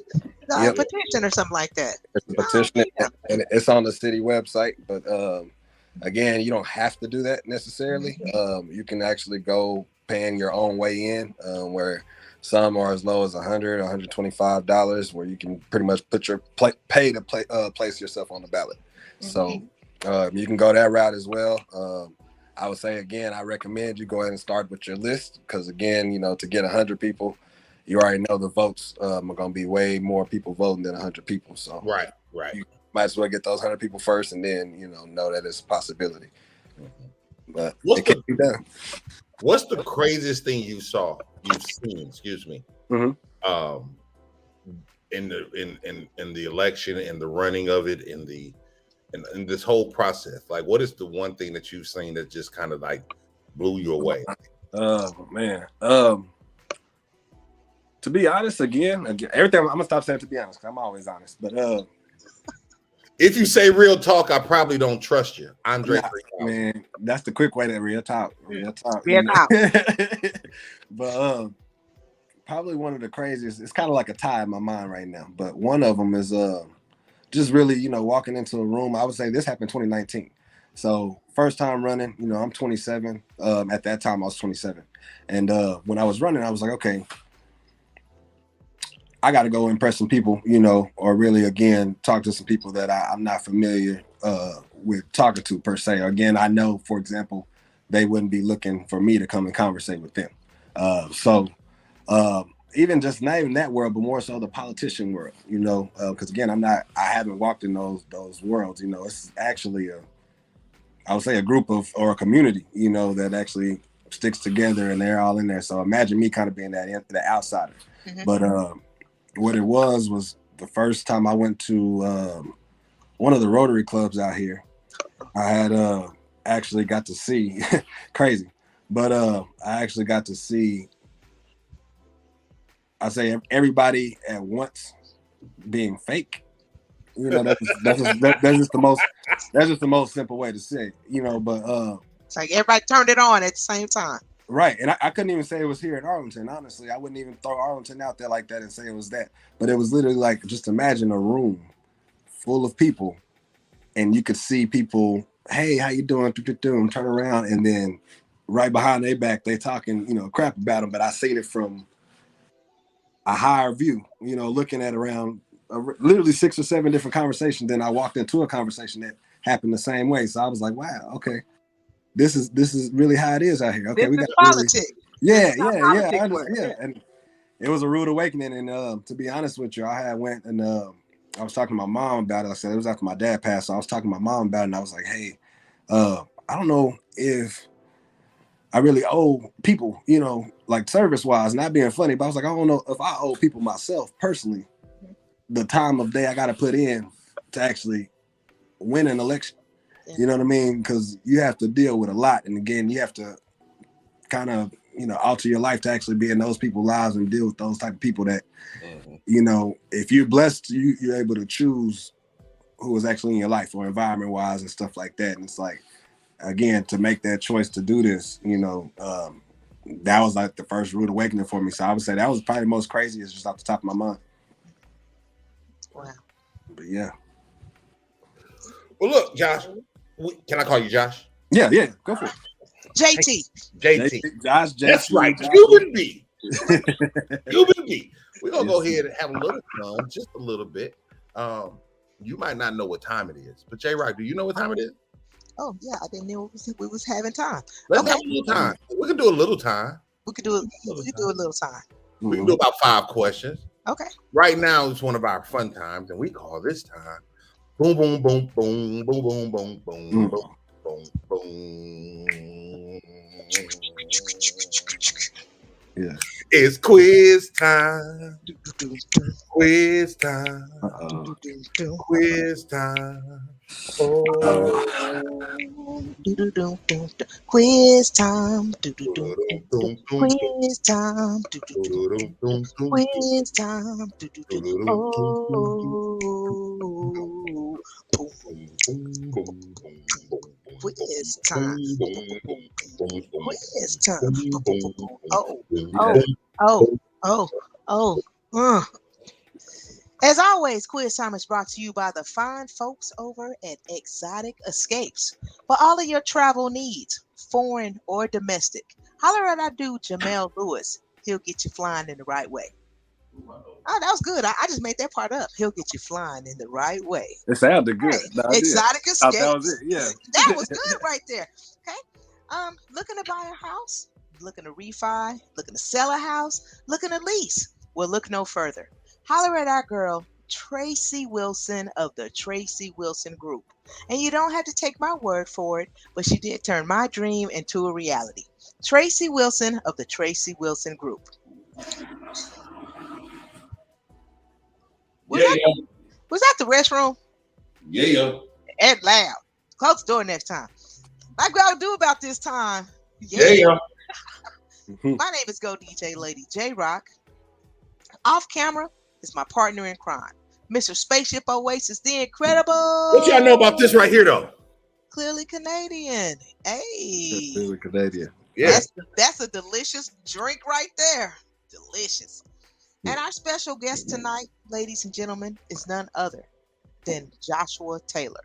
That. A petition or something like that. It's a petition, and it's on the city website. But again, you don't have to do that necessarily. You can actually go paying your own way in, where some are as low as $100, $125, where you can pretty much put your pay to place yourself on the ballot. So you can go that route as well. I would say, again, I recommend you go ahead and start with your list, because again, to get 100 people, you already know the votes are going to be way more people voting than 100 people. So right. You might as well get those 100 people first, and then know that it's a possibility. But it can be done. What's the craziest thing you've seen? Excuse me. In the election, in the running of it, in this whole process, like, what is the one thing that you've seen that just kind of like blew you away? Oh man. To be honest, again, everything I'm gonna stop saying to be honest, because I'm always honest. But if you say real talk, I probably don't trust you, Andre. Man, that's the quick way to real talk. But probably one of the craziest. It's kind of like a tie in my mind right now. But one of them is just really, walking into a room. I would say this happened in 2019. So first time running, I'm 27. At that time I was 27. And when I was running, I was like, okay, I got to go impress some people, or really, again, talk to some people that I'm not familiar with talking to per se. Again, I know, for example, they wouldn't be looking for me to come and conversate with them. So even just not even that world, but more so the politician world, because again, I haven't walked in those worlds. It's actually I would say a group or a community, that actually sticks together, and they're all in there. So imagine me kind of being the outsider. But what it was the first time I went to one of the Rotary clubs out here. I had actually got to see crazy, but I actually got to see, I say, everybody at once being fake. That's just the most simple way to say it, but it's like everybody turned it on at the same time. Right. And I couldn't even say it was here in Arlington. Honestly, I wouldn't even throw Arlington out there like that and say it was that. But it was literally like, just imagine a room full of people, and you could see people, hey, how you doing? Turn around, and then right behind their back, they talking, crap about them. But I seen it from a higher view, looking at around literally 6 or 7 different conversations. Then I walked into a conversation that happened the same way. So I was like, wow, okay. This is really how it is out here. Okay, we got politics. Yeah. And it was a rude awakening. And to be honest with you, I had went and I was talking to my mom about it. I said it was after my dad passed, so I was talking to my mom about it, and I was like, hey, I don't know if I really owe people, like service-wise, not being funny, but I was like, I don't know if I owe people myself personally the time of day I got to put in to actually win an election. You know what I mean? Because you have to deal with a lot. And again, you have to kind of alter your life to actually be in those people's lives and deal with those type of people that, if you're blessed, you're able to choose who is actually in your life or environment wise and stuff like that. And it's like, again, to make that choice to do this, that was like the first rude awakening for me. So I would say that was probably the most craziest just off the top of my mind. Wow. But yeah. Well, look, Josh, can I call you Josh? Yeah, go for it. JT. Josh, JT. That's right. Cuban B. Cuban B. We're going to go ahead and have a little fun, just a little bit. You might not know what time it is, but J-Rock, do you know what time it is? Oh, yeah, I didn't know we was having time. Let's have a little time. We can do a little time. We can do a little time. We can do about 5 questions. Okay. Right now, it's one of our fun times, and we call this time boom, boom, boom, boom, boom, boom, boom, boom, boom, boom, boom. Yeah. It's quiz time. Quiz time. Quiz time. Quiz time. Quiz time. Quiz time. Quiz time. Quiz time. As always, Quiz Time is brought to you by the fine folks over at Exotic Escapes. For all of your travel needs, foreign or domestic, holler at our dude Jamel Lewis. He'll get you flying in the right way. Oh, that was good. I just made that part up. He'll get you flying in the right way. It sounded good. Hey, Exotic Escapes. That was it. Yeah. That was good right there. Okay. Looking to buy a house, looking to refi, looking to sell a house, looking to lease. Well, look no further. Holler at our girl, Tracy Wilson of the Tracy Wilson Group. And you don't have to take my word for it, but she did turn my dream into a reality. Tracy Wilson of the Tracy Wilson Group. Was that the restroom? Yeah. And loud. Close the door next time. Like we ought to do about this time. Yeah. My name is Go DJ Lady J-Rock. Off camera is my partner in crime, Mr. Spaceship Oasis, the incredible. What y'all know about this right here, though? Clearly Canadian. Hey. Clearly Canadian. Yeah. That's a delicious drink right there. Delicious. And our special guest tonight, ladies and gentlemen, is none other than Joshua Taylor.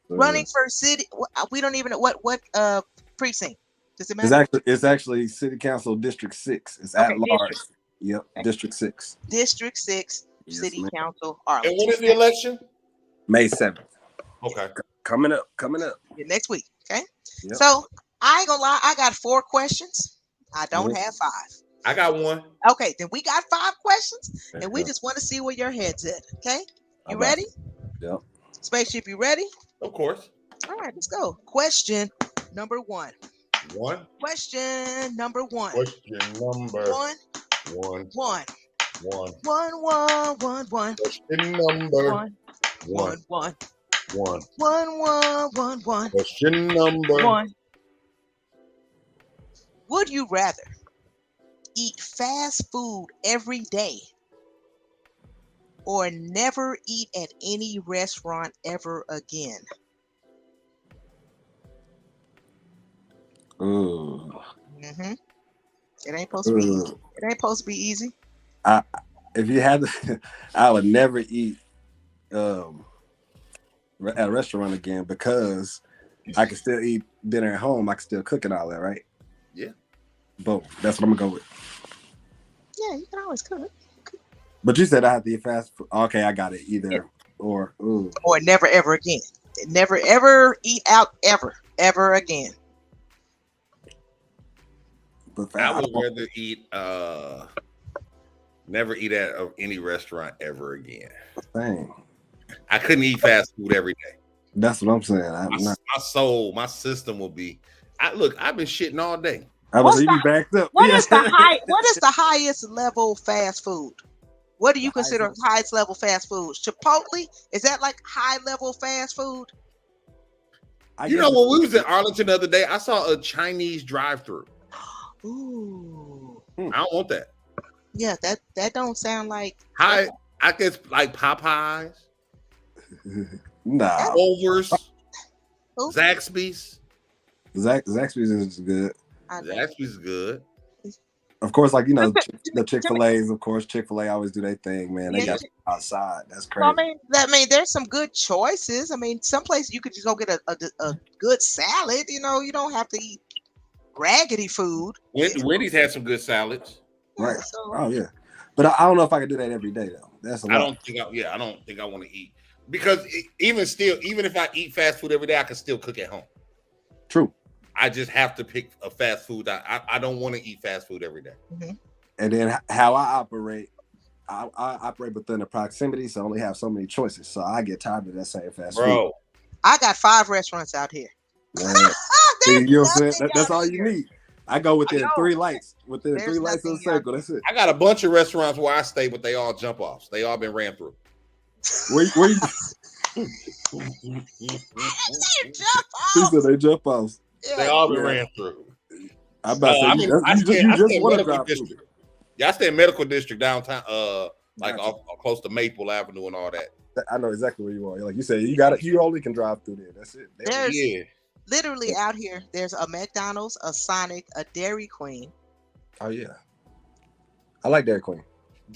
Running for city. We don't even know what precinct. Does it matter? It's actually City Council District 6. It's at large. District. Yep, District 6. District 6, yes, City Council, And Arlington. when is the election? May 7th. Okay. Coming up. Yeah, next week, okay? Yep. So, I ain't gonna lie, I got 4 questions. I don't have 5. I got 1. Okay, then we got 5 questions, and we just want to see where your head's at, okay? You ready? Yep. Spaceship, you ready? Of course. All right, let's go. Question number 1. Question number 1. Question number 1. 1. Question number 1. Question number 1. Would you rather eat fast food every day or never eat at any restaurant ever again? Ooh. It ain't supposed to be easy. It ain't supposed to be easy. If you had to, I would never eat at a restaurant again because I can still eat dinner at home. I can still cook and all that, right? Yeah. Boom. That's what I'm gonna go with. Yeah, you can always cook. But you said I have to eat fast food. Okay, I got it. Either or. Ooh. Or never ever again. Never ever eat out ever again. But I would rather eat never eat at any restaurant ever again. Dang. I couldn't eat fast food every day. That's what I'm saying. My soul, my system will be. I've been shitting all day. You be backed up. What is the highest level fast food? What do you consider highest level fast food? Chipotle? Is that like high level fast food? When we was in Arlington the other day, I saw a Chinese drive-thru. Ooh. I don't want that. Yeah, that don't sound like. I guess like Popeyes, Nah, Culver's, Ooh, Zaxby's. Zaxby's is good. I know. Zaxby's is good. Of course, like you know, the Chick-fil-A's. Of course, Chick-fil-A always do their thing, man. They Yeah. got outside. That's Well, crazy. I mean, there's some good choices. I mean, some places you could just go get a good salad. You know, you don't have to eat raggedy food. Wendy's had some good salads. Right. So, Oh yeah, but I don't know if I can do that every day though. That's a lot. I don't think I want to eat because even if I eat fast food every day, I can still cook at home. True. I just have to pick a fast food. I don't want to eat fast food every day. mm-hmm. And then how I operate within the proximity, so I only have so many choices. So I get tired of that same fast food. I got 5 restaurants out here. See, you know what I'm saying? That's all you need. I go within 3 lights. Within There's 3 lights of the circle. That's it. I got a bunch of restaurants where I stay, but they all jump offs. They all been ran through. Where you Jump said they jump off. Yeah. They all been ran through. I'm about to say, you just want to drive through. Yeah, I stay in Medical District downtown, like off close to Maple Avenue and all that. I know exactly where you are. Like you said, you only can drive through there. That's it. There's literally out here, there's a McDonald's, a Sonic, a Dairy Queen. Oh yeah. I like Dairy Queen.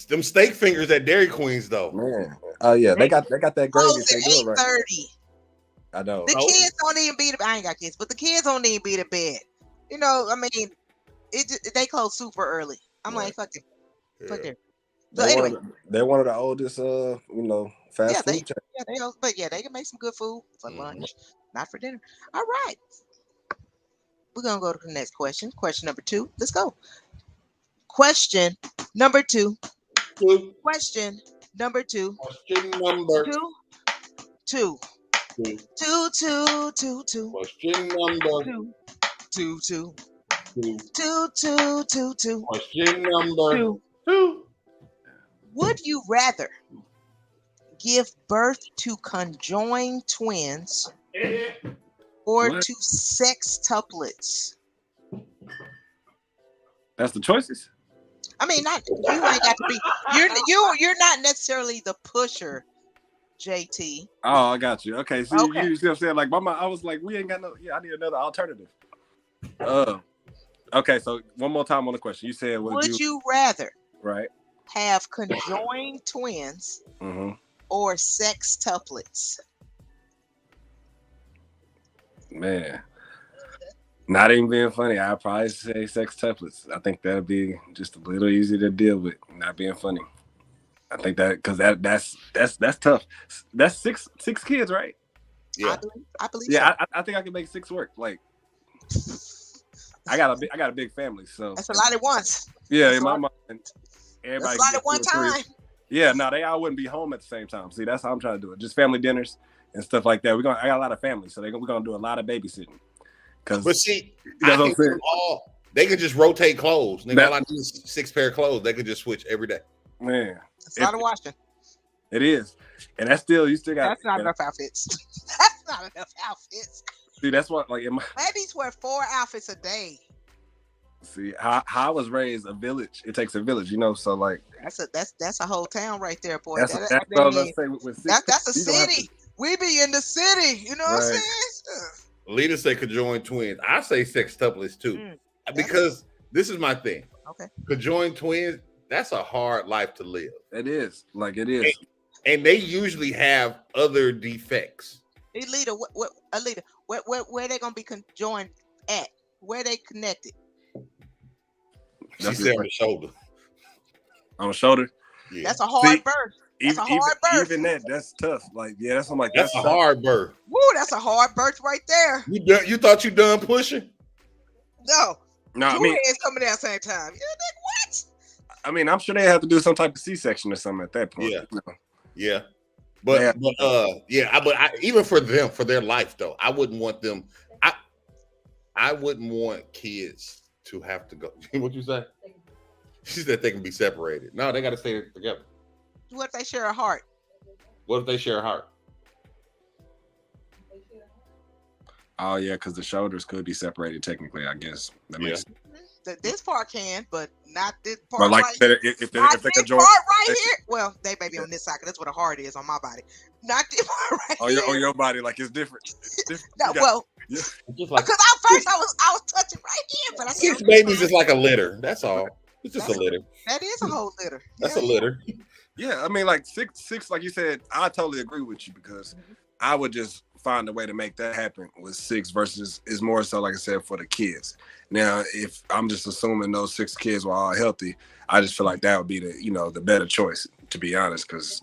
Them steak fingers at Dairy Queen's though. Man. Oh yeah, they got that gravy. They do it right. 8:30. I know. The kids don't even be I ain't got kids, but the kids don't even be to bed. You know, I mean, they close super early. I'm like, fuck it. Fuck it. So anyway, they're one of the oldest fast food chains. They can make some good food for lunch, not for dinner. All right. We're gonna go to the next question. Question number 2. Let's go. Question number 2. Question number 2. Question number 2. Question number 2. Question number 2. Would you rather give birth to conjoined twins or to sextuplets? That's the choices. I mean, not you ain't got to be. You're not necessarily the pusher, JT. Oh, I got you. Okay, so you see what I'm saying? Like, mama, I was like, we ain't got no. Yeah, I need another alternative. Okay, so one more time on the question. You said, would you rather have conjoined twins or sextuplets? Man, not even being funny. I'd probably say sextuplets. I think that'd be just a little easier to deal with. Not being funny. I think that because that's tough. That's six kids, right? Yeah, I believe. Yeah, so. I think I can make 6 work. Like, I got a big family, so that's a lot at once. Yeah, in my mind, everybody. That's a lot at one time. Yeah, no, they all wouldn't be home at the same time. See, that's how I'm trying to do it. Just family dinners and stuff like that. I got a lot of family, so we're gonna do a lot of babysitting. But see, I think they could just rotate clothes. They got like 6 pair of clothes. They could just switch every day. Man, it's a lot of washing. It is, and you still got. That's not enough outfits. That's not enough outfits. See, that's what babies wear 4 outfits a day. See, how I was raised, a village. It takes a village, so like that's a whole town right there, boy. That's a city. We be in the city, you know what I'm saying? Lita say conjoined twins. I say sextuplets too, because this is my thing. Okay, conjoined twins. That's a hard life to live. It is. And they usually have other defects. Alita, Alita, where they gonna be conjoined at? Where they connected? She said on the shoulder. On the shoulder? Yeah. That's a hard birth. That's a hard birth. Even that's tough. Like, yeah, that's I'm like that's a hard birth. Woo, that's a hard birth right there. You thought you done pushing? No. No, I mean, hands coming at the same time. Yeah, what? I mean, I'm sure they have to do some type of C-section or something at that point. Yeah. But even for them, for their life though, I wouldn't want them. I wouldn't want kids to have to go. What'd you say? She said they can be separated. No, they got to stay together. What if they share a heart? What if they share a heart? Oh yeah, because the shoulders could be separated technically. I guess that makes sense. This part can, but not this part. But like right if they can join part right here. Well, they may be on this side because that's where the heart is on my body. Not this part right here. on your body, like it's different. No, just like because at first I was touching right here, but I said 6 babies is like a litter. That's all. It's just a litter. That is a whole litter. That's a litter. Yeah, I mean, like six, like you said, I totally agree with you because I would just find a way to make that happen with 6 versus is more so, like I said, for the kids. Now, if I'm just assuming those 6 kids were all healthy, I just feel like that would be the better choice, to be honest. Because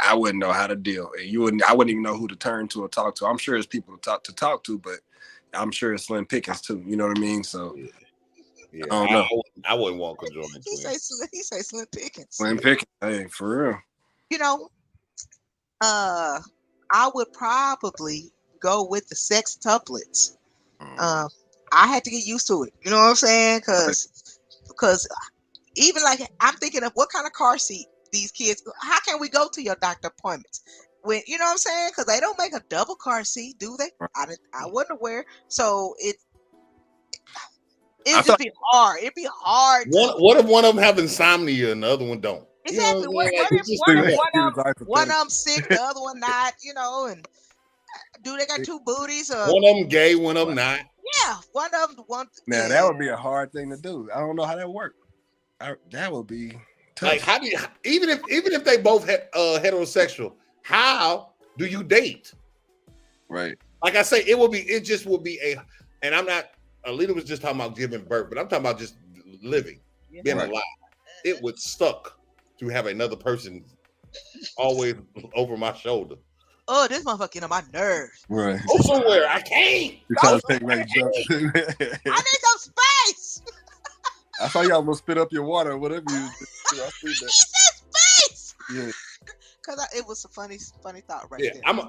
I wouldn't know how to deal. I wouldn't even know who to turn to or talk to. I'm sure there's people to talk to, but I'm sure it's slim pickings too. You know what I mean? So. Yeah, I don't know. I wouldn't want conjoined twins. He say slim pickings. Slim pickings, hey, for real. I would probably go with the sex tuplets. I had to get used to it. You know what I'm saying? Because even like I'm thinking of what kind of car seat these kids. How can we go to your doctor appointments? When you know what I'm saying? Because they don't make a double car seat, do they? I wasn't aware. So it'd just be hard. It'd be hard. What if one of them have insomnia and the other one don't? Exactly. You know what if one of them sick, the other one not? And do they got 2 booties? Or one of them gay, one of them not. Yeah, one of them. Now that would be a hard thing to do. I don't know how that works. That would be tough. Like, how do you, even if they both heterosexual, how do you date? Right. Like I say, it just will be and I'm not. Alita was just talking about giving birth, but I'm talking about just living, being alive. It would suck to have another person always over my shoulder. Oh, this motherfucker getting on my nerves. Right. Go somewhere. I can't. You're trying to take my jump. I need some space. I saw y'all gonna spit up your water or whatever you do. I see that. He said space. Yeah. Because it was a funny thought right there. I'm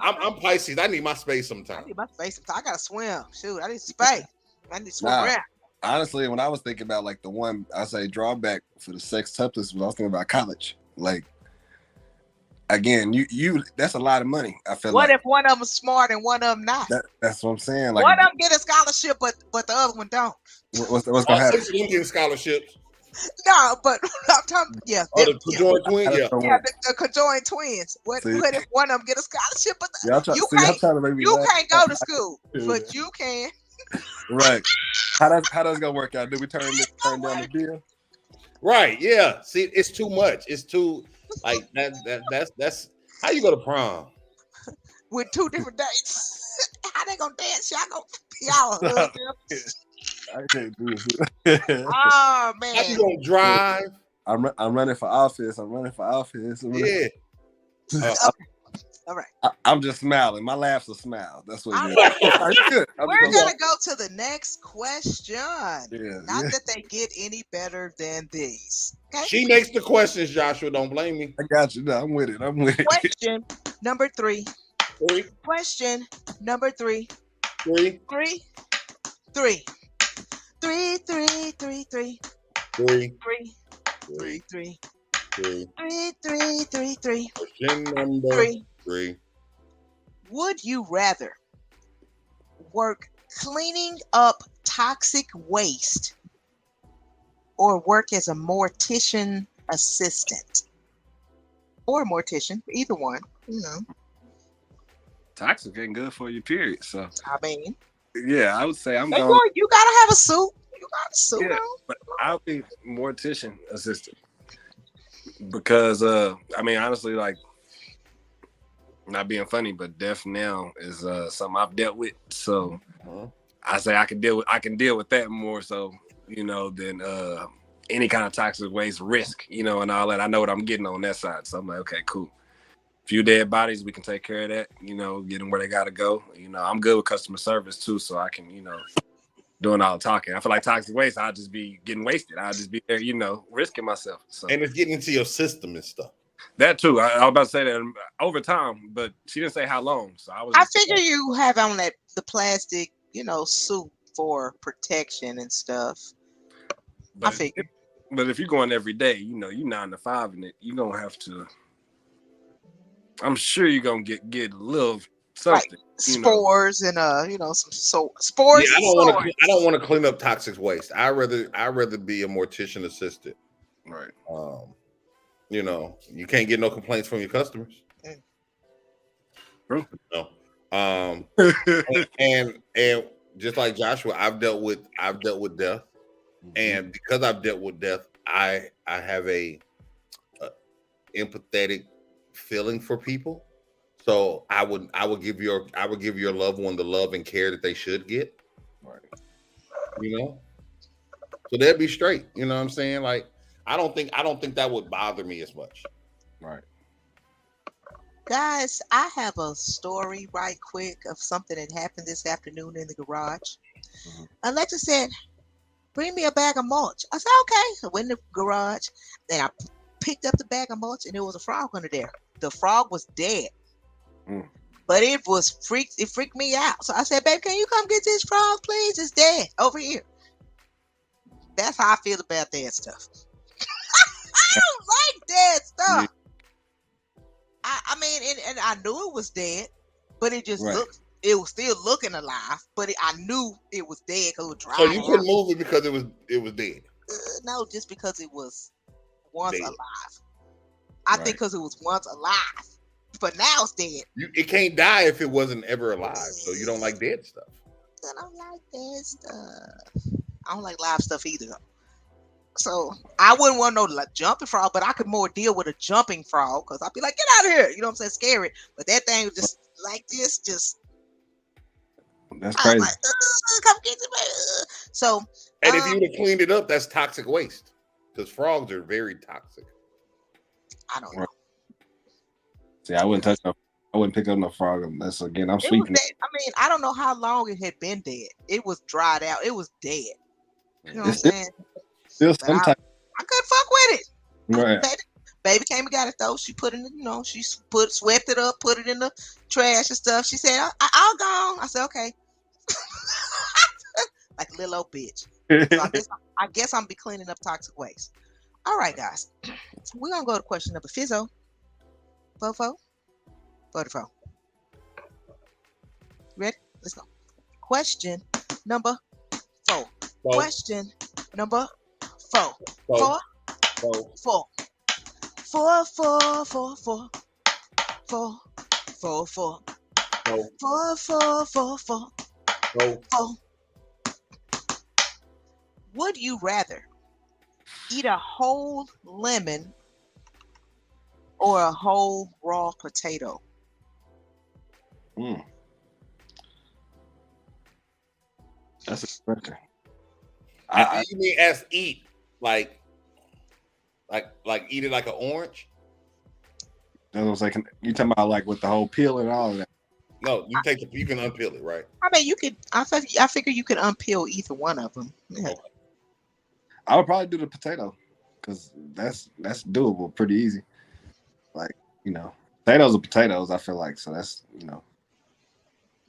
Pisces. I need my space sometimes. I need my space sometimes. I gotta swim. Shoot, I need space. I need to swim around. Honestly, when I was thinking about like the one I say drawback for the sex tuplets, I was thinking about college. Like, again, you that's a lot of money. I feel what if one of them is smart and one of them not? That's what I'm saying. Like, one of them get a scholarship, but the other one don't. What's gonna happen? Them get scholarships. No, but I'm talking. Yeah. The conjoined twins. Yeah, the conjoined twins. What if one of them get a scholarship, but you can't go to school, but you can. Right. How does it gonna work out? Do we turn down the deal? Right. Yeah. See, it's too much. It's too like that's how you go to prom with 2 different dates. How they gonna dance? Y'all hug them. I can't do it. Oh man. How you gonna drive? I'm running for office. Yeah. All right. I'm just smiling. My laugh's a smile. That's what it is. We're going to go to the next question. Not that they get any better than these. Okay? She makes the questions, Joshua. Don't blame me. I got you. No, I'm with it. Question number 3. Question number 3. 3. 3. 3. 3. 3. 3. 3. 3. 3. 3. 3. 3. 3. 3. 3. Question number 3. Would you rather work cleaning up toxic waste or work as a mortician assistant? Or a mortician, either one, Toxic ain't good for you, period. So I mean, yeah, I would say I'm going. You gotta have a suit. You got a suit on. But I'll be mortician assistant because I mean, honestly, like, not being funny, but death now is something I've dealt with. So I say I can deal with that more so, than any kind of toxic waste risk, and all that. I know what I'm getting on that side. So I'm like, okay, cool. Few dead bodies, we can take care of that, get them where they gotta go. I'm good with customer service too, so I can, doing all the talking. I feel like toxic waste, I'll just be getting wasted. I'll just be there, risking myself. So. And it's getting into your system and stuff. That too. I was about to say that over time, but she didn't say how long. So I figure you have on the plastic, suit for protection and stuff. But, I figure. But if you're going every day, you 9 to 5 in it, you're gonna have to. I'm sure you're gonna get a little something. Like spores and some spores. Yeah, I don't want to clean up toxic waste. I rather be a mortician assistant. Right. You can't get no complaints from your customers. True. No. And just like Joshua, I've dealt with death, and because I've dealt with death, I have a empathetic feeling for people. So I would give your loved one the love and care that they should get. Right. So they'd be straight. You know what I'm saying? Like I don't think that would bother me as much. Right. Guys, I have a story right quick of something that happened this afternoon in the garage. Alexa said, "Bring me a bag of mulch." I said, "Okay." I went in the garage, then I picked up the bag of mulch, and there was a frog under there. The frog was dead, but it freaked me out. So I said, "Babe, can you come get this frog, please? It's dead over here." That's how I feel about dead stuff. I don't like dead stuff. Yeah. I mean, and I knew it was dead, but it just looked. It was still looking alive, but I knew it was dead because it was dry. So you couldn't move it because it was dead? No, just because it was once alive. I think because it was once alive, but now it's dead. It can't die if it wasn't ever alive. So you don't like dead stuff. I don't like dead stuff. I don't like live stuff either. So I wouldn't want no jumping frog, but I could more deal with a jumping frog because I'd be like, "Get out of here!" You know what I'm saying? Scary. But that thing was just like this, just. That's crazy. Like, come get me. So. And if you would have cleaned it up, that's toxic waste because frogs are very toxic. I don't know. See, I wouldn't pick up no frog unless again I'm sleeping. I mean, I don't know how long it had been dead. It was dried out. It was dead. You know what I'm saying? Still sometimes I couldn't fuck with it. Right. Baby came and got it though. She put it in, she swept it up, put it in the trash and stuff. She said, "I'll go." I said, "Okay." Like a little old bitch. So I guess I'm be cleaning up toxic waste. All right, guys. We're gonna go to question number Fizzo. Fofo. Ready? Let's go. Question number 4. Question number 4. 4. 4. 4. 4. 4. 4. 4. 4. 4. 4. 4. 4. 4. 4. 4. Would you rather eat a whole lemon or a whole raw potato? That's a question. You mean as eat like eat it like an orange? That was like you talking about like with the whole peel and all of that. No, you can unpeel it, right? I mean, you could. I figure you could unpeel either one of them. Yeah. Okay. I would probably do the potato because that's doable, pretty easy. Like potatoes are potatoes. I feel like so that's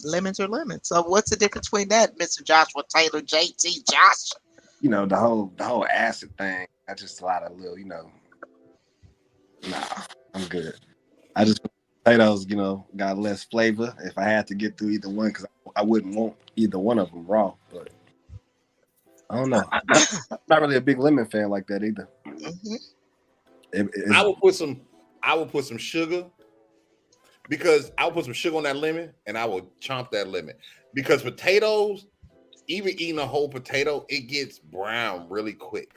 Lemons are lemons. So what's the difference between that, Mr. Joshua Taylor, JT Josh? The whole acid thing. That's just a lot of little, Nah, I'm good. I just potatoes, got less flavor. If I had to get through either one, because I wouldn't want either one of them raw. But I don't know. I'm not really a big lemon fan like that either. Mm-hmm. I would put some sugar. Because I'll put some sugar on that lemon and I will chomp that lemon. Because potatoes, even eating a whole potato, it gets brown really quick.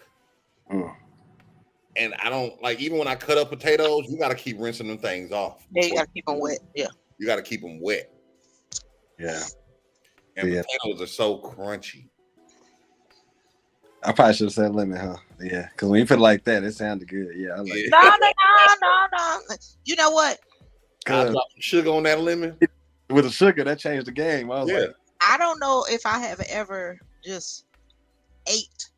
And I don't like, even when I cut up potatoes, you got to keep rinsing them things off. Yeah, you got to keep them wet. Yeah. You got to keep them wet. Yeah. And potatoes are so crunchy. I probably should have said lemon, huh? Yeah. Because when you put it like that, it sounded good. Yeah. I like it. No. You know what? I dropped sugar on that lemon. With the sugar, that changed the game. I was like, I don't know if I have ever just ate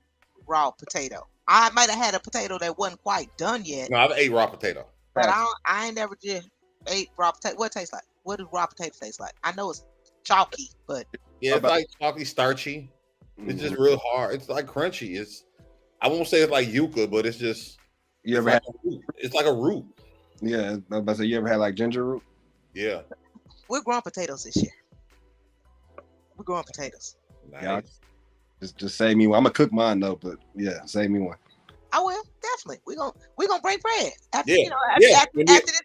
raw potato. I might have had a potato that wasn't quite done yet. No, I've ate raw potato. But I ain't never just ate raw potato. What it tastes like? What does raw potato taste like? I know it's chalky, but it's like chalky, starchy. It's just real hard. It's like crunchy. I won't say it's like yuca, but it's just it's like a root. Yeah, I was about to say, you ever had like ginger root? Yeah. we're growing potatoes this year. We're growing potatoes. Nice. Yeah, just save me one. I'm gonna cook mine though, but yeah, save me one. I will definitely. We're gonna break bread after Yeah, after this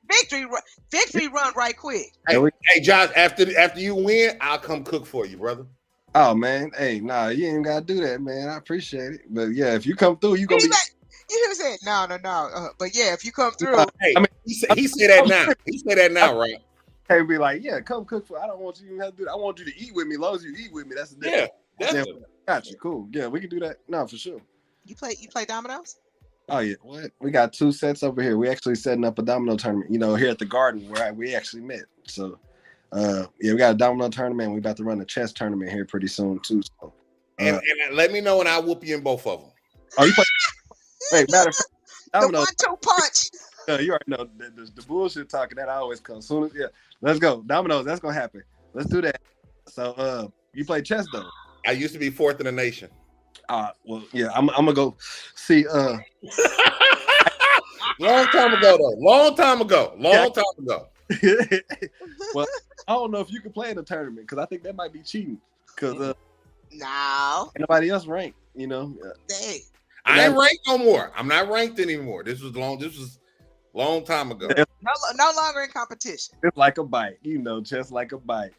victory run right quick. Hey, Josh, after you win, I'll come cook for you, brother. Oh man, hey, nah, you ain't gotta do that, man. I appreciate it, but yeah, if you come through, you gonna be. You hear me saying no. But yeah, if you come through, Hey, I mean, he said that now. He said that now, right? Hey, be like, yeah, come cook for. I don't want you to have to do that. I want you to eat with me. As long as you eat with me, that's the difference. Yeah, definitely. Gotcha. Cool. Yeah, we can do that. No, for sure. You play dominoes? Oh yeah. What? We got 2 sets over here. We actually setting up a domino tournament. Here at the garden where we actually met. So, yeah, we got a domino tournament. We about to run a chess tournament here pretty soon too. So, and let me know when I whoop you in both of them. Oh, you play? Wait, matter of fact, dominoes. The 1-2 punch. You already know the bullshit talking that always comes soon as let's go dominoes. That's gonna happen. Let's do that. So, you play chess though? I used to be 4th in the nation. Well, yeah, I'm gonna go see. Long time ago, though. Long time ago. Well, I don't know if you can play in a tournament because I think that might be cheating. Because no, nobody else ranked. Dang. I ain't ranked no more. I'm not ranked anymore. This was long time ago. No longer in competition. It's like a bite, chess like a bite.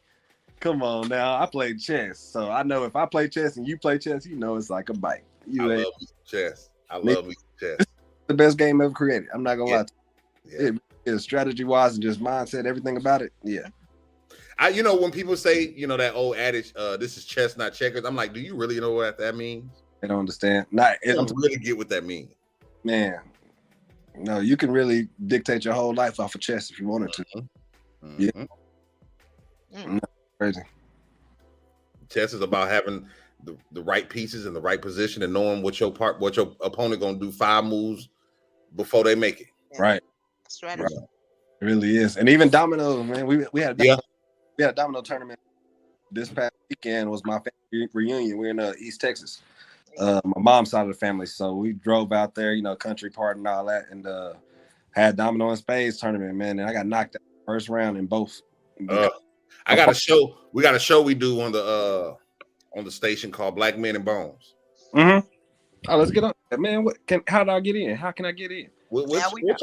Come on now, I play chess, so I know if I play chess and you play chess, it's like a bite. I love chess. I love chess. It's the best game ever created. I'm not gonna lie to you. Yeah. It is strategy wise and just mindset, everything about it. Yeah. When people say, that old adage, this is chess, not checkers, I'm like, do you really know what that means? I don't understand. I don't really get what that means. Man, no, you can really dictate your whole life off of chess if you wanted to. Mm-hmm. Yeah. Mm-hmm. Crazy. Chess is about having the right pieces in the right position and knowing what your opponent gonna do 5 moves before they make it. Right. Strategy. Right. It really is. And even dominoes, man. We had a domino tournament this past weekend. Was my family reunion. We're in East Texas. My mom's side of the family. So we drove out there, country part and all that, and had domino and spades tournament, man. And I got knocked out first round in both. I got a show. We got a show we do on the station called Black Men and Bones. Mm-hmm. Oh, let's get on, man. How do I get in? How can I get in? Now we know.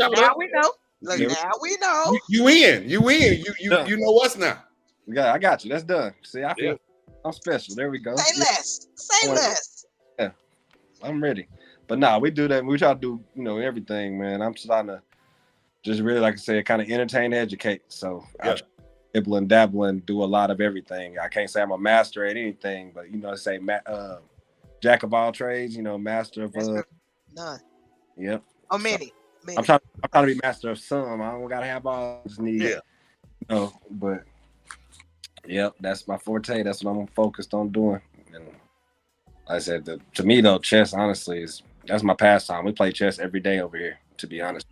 Look, now we know. You in. You know us now. Yeah, I got you. That's done. See, I feel I'm special. There we go. Say less. Yeah, I'm ready. But we do that. We try to do, everything, man. I'm trying to just really, like I said, kind of entertain, educate. So I try to dibble and dabble and do a lot of everything. I can't say I'm a master at anything, but say jack of all trades. Master of none. Yep. Oh, many. I'm trying to be master of some. I don't gotta have all. I just need. But that's my forte. That's what I'm focused on doing. And like I said, to me though, chess honestly that's my pastime. We play chess every day over here. To be honest.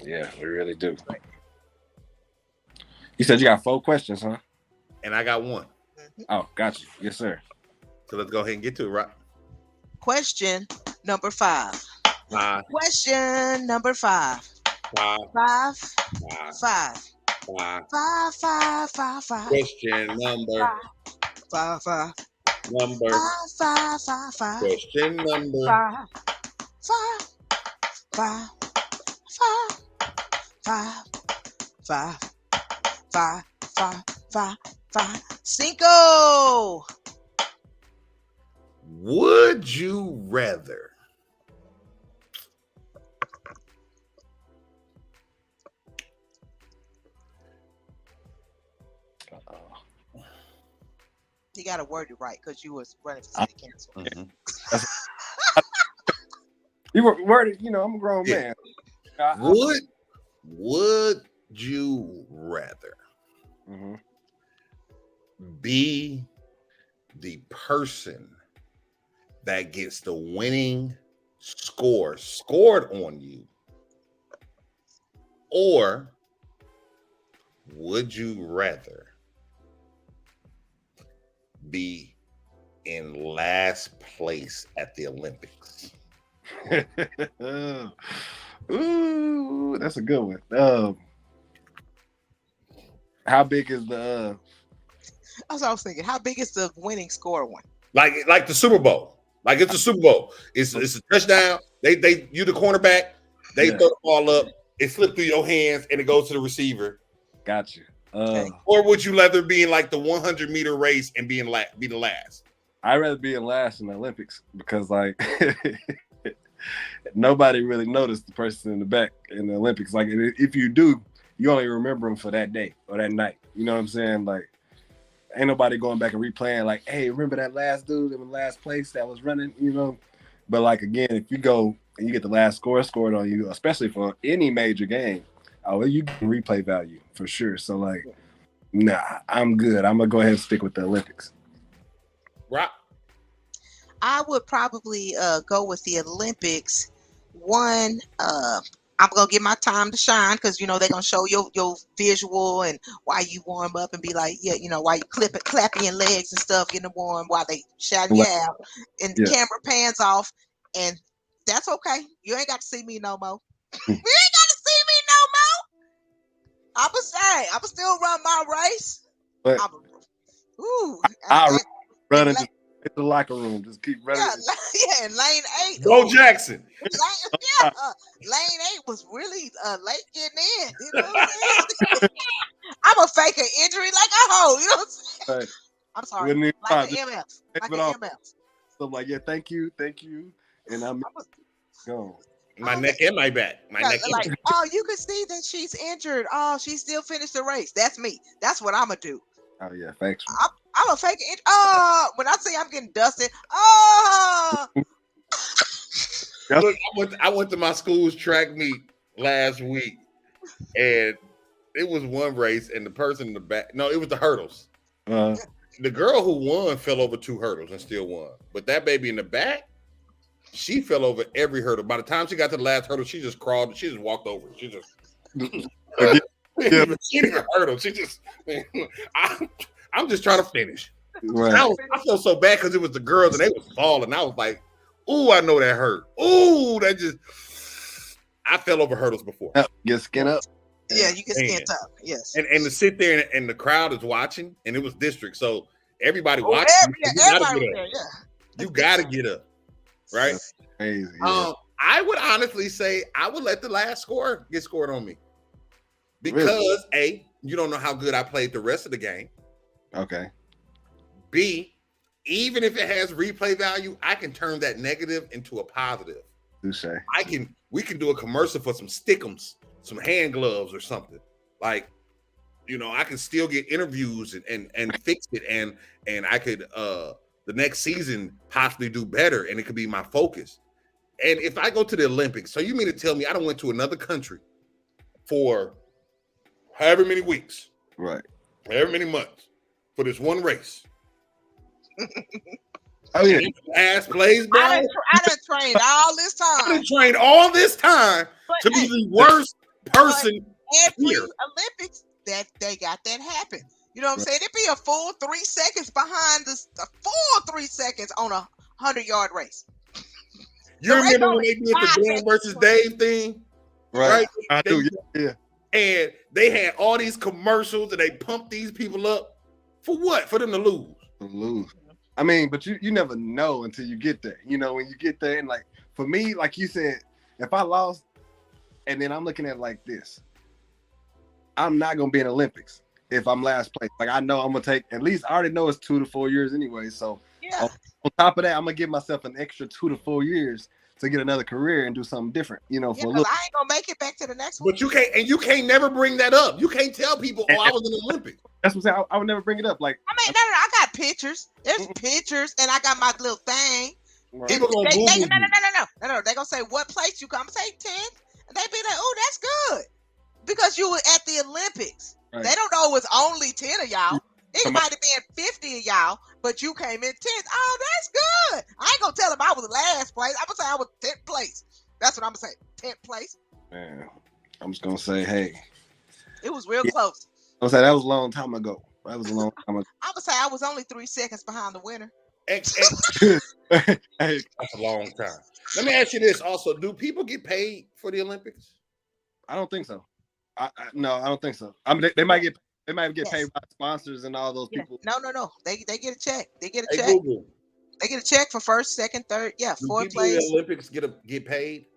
Yeah, we really do. You said you got 4 questions, huh? And I got 1. Oh, got you. Yes, sir. So let's go ahead and get to it, right? Question number 5. Question number 5. 5. Question number 5. Number. 5. Question number 5. Cinco. Would you rather you got to word it right because you was running for city council. Mm-hmm. You were worded, I'm a grown man. Would you rather be the person that gets the winning score scored on you, or would you rather be in last place at the Olympics? Ooh, that's a good one. How big is the? That's what I was thinking. How big is the winning score one? Like the Super Bowl. Like it's the Super Bowl. It's a touchdown. They you the cornerback. They throw the ball up. It slipped through your hands and it goes to the receiver. Gotcha. Okay. Or would you rather be in like the 100-meter race and be the last? I'd rather be in last in the Olympics because like nobody really noticed the person in the back in the Olympics. Like if you do, you only remember them for that day or that night. You know what I'm saying? Like ain't nobody going back and replaying like, hey, remember that last dude in the last place that was running, you know? But like again, if you go and you get the last score scored on you, especially for any major game, you get replay value for sure. So like, nah, I'm good. I'm gonna go ahead and stick with the Olympics. Right. I would probably go with the Olympics. One, I'm gonna give my time to shine because you know they're gonna show your visual and why you warm up and be like, yeah, you know, why you clapping your legs and stuff, getting warm while they shout you out, and the camera pans off, and that's okay. You ain't got to see me no more. You ain't got to see me no more. I'ma still run my race. But I run into the locker room. Just keep running. Yeah, and lane 8. Bo Jackson. Lane 8 was really late getting in. You know what I'm saying? I'm a fake an injury like a hoe. You know what I'm saying? Right. I'm sorry. Like an MF. Like an MF. So I'm like, yeah, thank you. And I'm gone. My neck and my back. You can see that she's injured. Oh, she still finished the race. That's me. That's what I'm gonna do. Oh yeah, thanks. I'm a fake it. Oh, when I say I'm getting dusted. Oh. Look, I went to my school's track meet last week, and it was one race, and the person in the back. No, it was the hurdles. The girl who won fell over 2 hurdles and still won, but that baby in the back, she fell over every hurdle. By the time she got to the last hurdle, she just crawled. She just walked over. She just. She didn't hurdle. She just. I'm just trying to finish. Right. I felt so bad because it was the girls and they was falling. I was like, "Ooh, I know that hurt. Ooh, that just." I fell over hurdles before. Get skin up. Yeah, you get skin up. Yes. And to sit there and the crowd is watching, and it was district, so everybody watching. You gotta get up, right? That's crazy. Yeah. I would honestly say I would let the last score get scored on me because A, you don't know how good I played the rest of the game. Okay. B, even if it has replay value, I can turn that negative into a positive. We can do a commercial for some stickums, some hand gloves or something. Like, you know, I can still get interviews and fix it and I could the next season possibly do better and it could be my focus. And if I go to the Olympics, so you mean to tell me I don't went to another country for however many weeks, right? However many months for this one race. Oh yeah, ass plays, bro. I done trained all this time. I done trained all this time to be the worst person every here. Olympics that they got that happen. You know what I'm saying? It'd be a full 3 seconds behind a full 3 seconds on a 100-yard race. You remember when they did the Dan versus Dave thing? Right? I do, yeah. And they had all these commercials and they pumped these people up. For what? For them to lose. I mean, but you never know until you get there. You know, when you get there, and like for me, like you said, if I lost and then I'm looking at it like this, I'm not gonna be in the Olympics if I'm last place. Like I know I'm gonna take at least I already know it's 2 to 4 years anyway. So on top of that, I'm gonna give myself an extra 2 to 4 years to get another career and do something different. You know, for a little. I ain't gonna make it back to the next one. But you can't never bring that up. You can't tell people, I was in the Olympics. That's what I'm saying. I would never bring it up. Like I mean, no, I got pictures. There's pictures, and I got my little thing. Right. People gonna no. They gonna say what place you come. I'm say 10th, and they be like, "Oh, that's good," because you were at the Olympics. Right. They don't know it's only 10 of y'all. It might have been 50 of y'all, but you came in 10th. Oh, that's good. I ain't gonna tell them I was last place. I'm gonna say I was 10th place. That's what I'm gonna say. 10th place. Man, I'm just gonna say, hey, it was real close. I'm gonna say that was a long time ago. I'm gonna say I was only 3 seconds behind the winner. That's a long time. Let me ask you this also. Do people get paid for the Olympics? I don't think so. No, I don't think so. I mean, they might get paid They might get paid by sponsors and all those people. No. They get a check. They get a Hey, check. Google. They get a check for first, second, third. Yeah, Do fourth people in place. the Olympics get paid?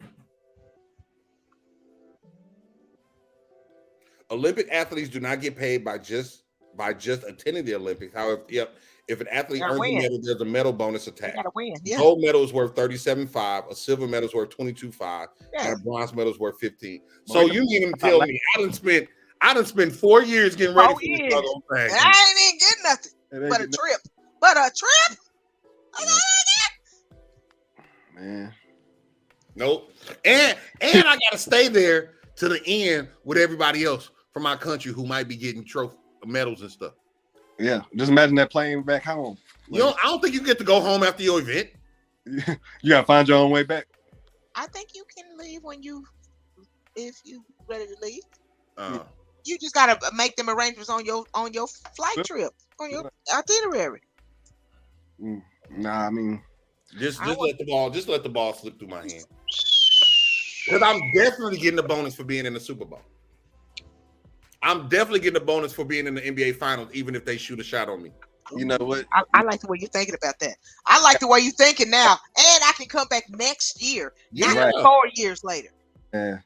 Olympic athletes do not get paid by just attending the Olympics. However, if an athlete earns a medal, there's a medal bonus attached. Gotta win. Yeah. Gold medal is worth $37,500, a silver medal is worth $22,500, and a bronze medal is worth $15,000. So you mean to tell me I done spent 4 years getting ready for this thing. I ain't even getting nothing but a trip. But a trip? Man. Nope. And I gotta stay there to the end with everybody else from my country who might be getting trophy medals and stuff. Yeah, just imagine that plane back home. I don't think you get to go home after your event. You gotta find your own way back. I think you can leave if you ready to leave. You just gotta make them arrangements on your flight trip, on your itinerary. Nah, I mean, just let the ball slip through my hand. Because I'm definitely getting a bonus for being in the Super Bowl. I'm definitely getting a bonus for being in the NBA Finals, even if they shoot a shot on me. You know what? I like the way you're thinking about that. I like the way you're thinking now, and I can come back next year, not 4 years later. Yeah,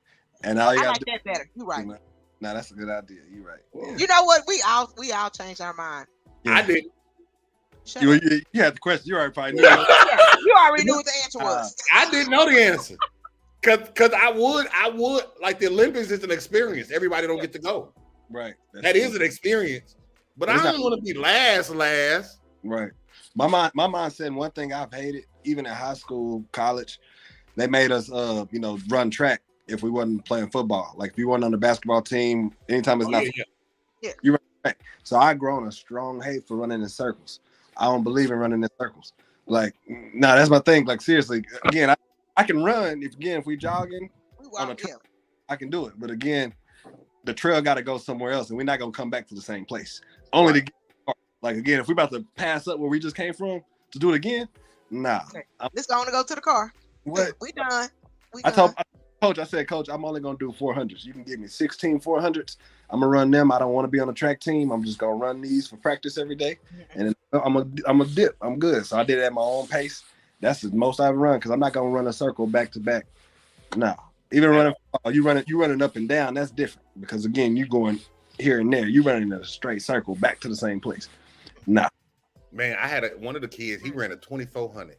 and all you I like that better. You're right. No, that's a good idea. You're right. Yeah. You know what? We all changed our mind. Yeah. I did. You had the question. You already probably knew. You already knew what the answer was. I didn't know the answer. Cause I would like the Olympics is an experience. Everybody don't get to go. Right. That is an experience. But I don't want to be last. Right. My mindset, and one thing I've hated, even in high school, college, they made us run track if we wasn't playing football. Like if you weren't on the basketball team, anytime it's you run track. So I've grown a strong hate for running in circles. I don't believe in running in circles. Like, that's my thing. Like seriously, again, I can run if we jogging on a trail, I can do it. But again, the trail got to go somewhere else, and we're not gonna come back to the same place. Only to get, like again, if we about to pass up where we just came from to do it again, nah. Okay. Let's go to the car. What? We done. I told Coach, I said, Coach, I'm only gonna do 400s. You can give me 16 400s. I'm gonna run them. I don't want to be on the track team. I'm just gonna run these for practice every day, and I'm a dip. I'm good. So I did it at my own pace. That's the most I've run because I'm not gonna run a circle back to back. No, even you running up and down. That's different because again, you going here and there. You running in a straight circle back to the same place. Nah. Man, I had one of the kids. He ran a 2400.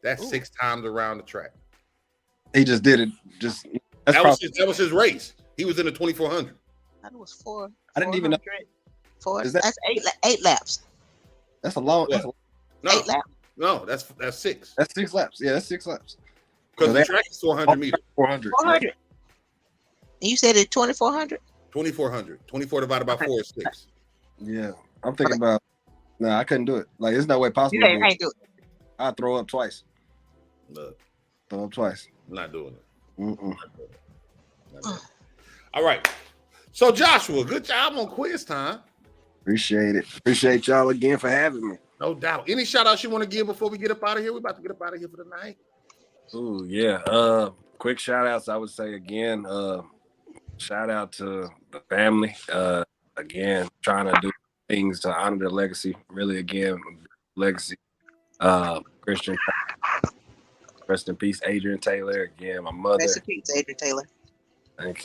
That's 6 times around the track. He just did it. That was his race. He was in the 2400. That was 4. I didn't even know. 4. That's 8 laps. That's a long. No, 8 laps. No, that's 6. That's 6 laps. Yeah, that's 6 laps. Because the track is 400 meters. 400. 400. You said it's 2400. 2400. 24 divided by 4 is 6. Yeah, I'm thinking about. No, I couldn't do it. Like, there's no way possible. You can't do it. I'd throw up twice. Look, throw up twice. I'm not doing it. Not doing it. All right. So Joshua, good job on quiz time. Appreciate it. Appreciate y'all again for having me. No doubt. Any shout outs you want to give before we get up out of here? We're about to get up out of here for the night. Oh yeah. Quick shout outs. I would say again, shout out to the family. Again, trying to do things to honor their legacy. Really, again, legacy. Christian. Rest in peace, Adrian Taylor. Again, my mother. Rest in peace, Adrian Taylor. Thank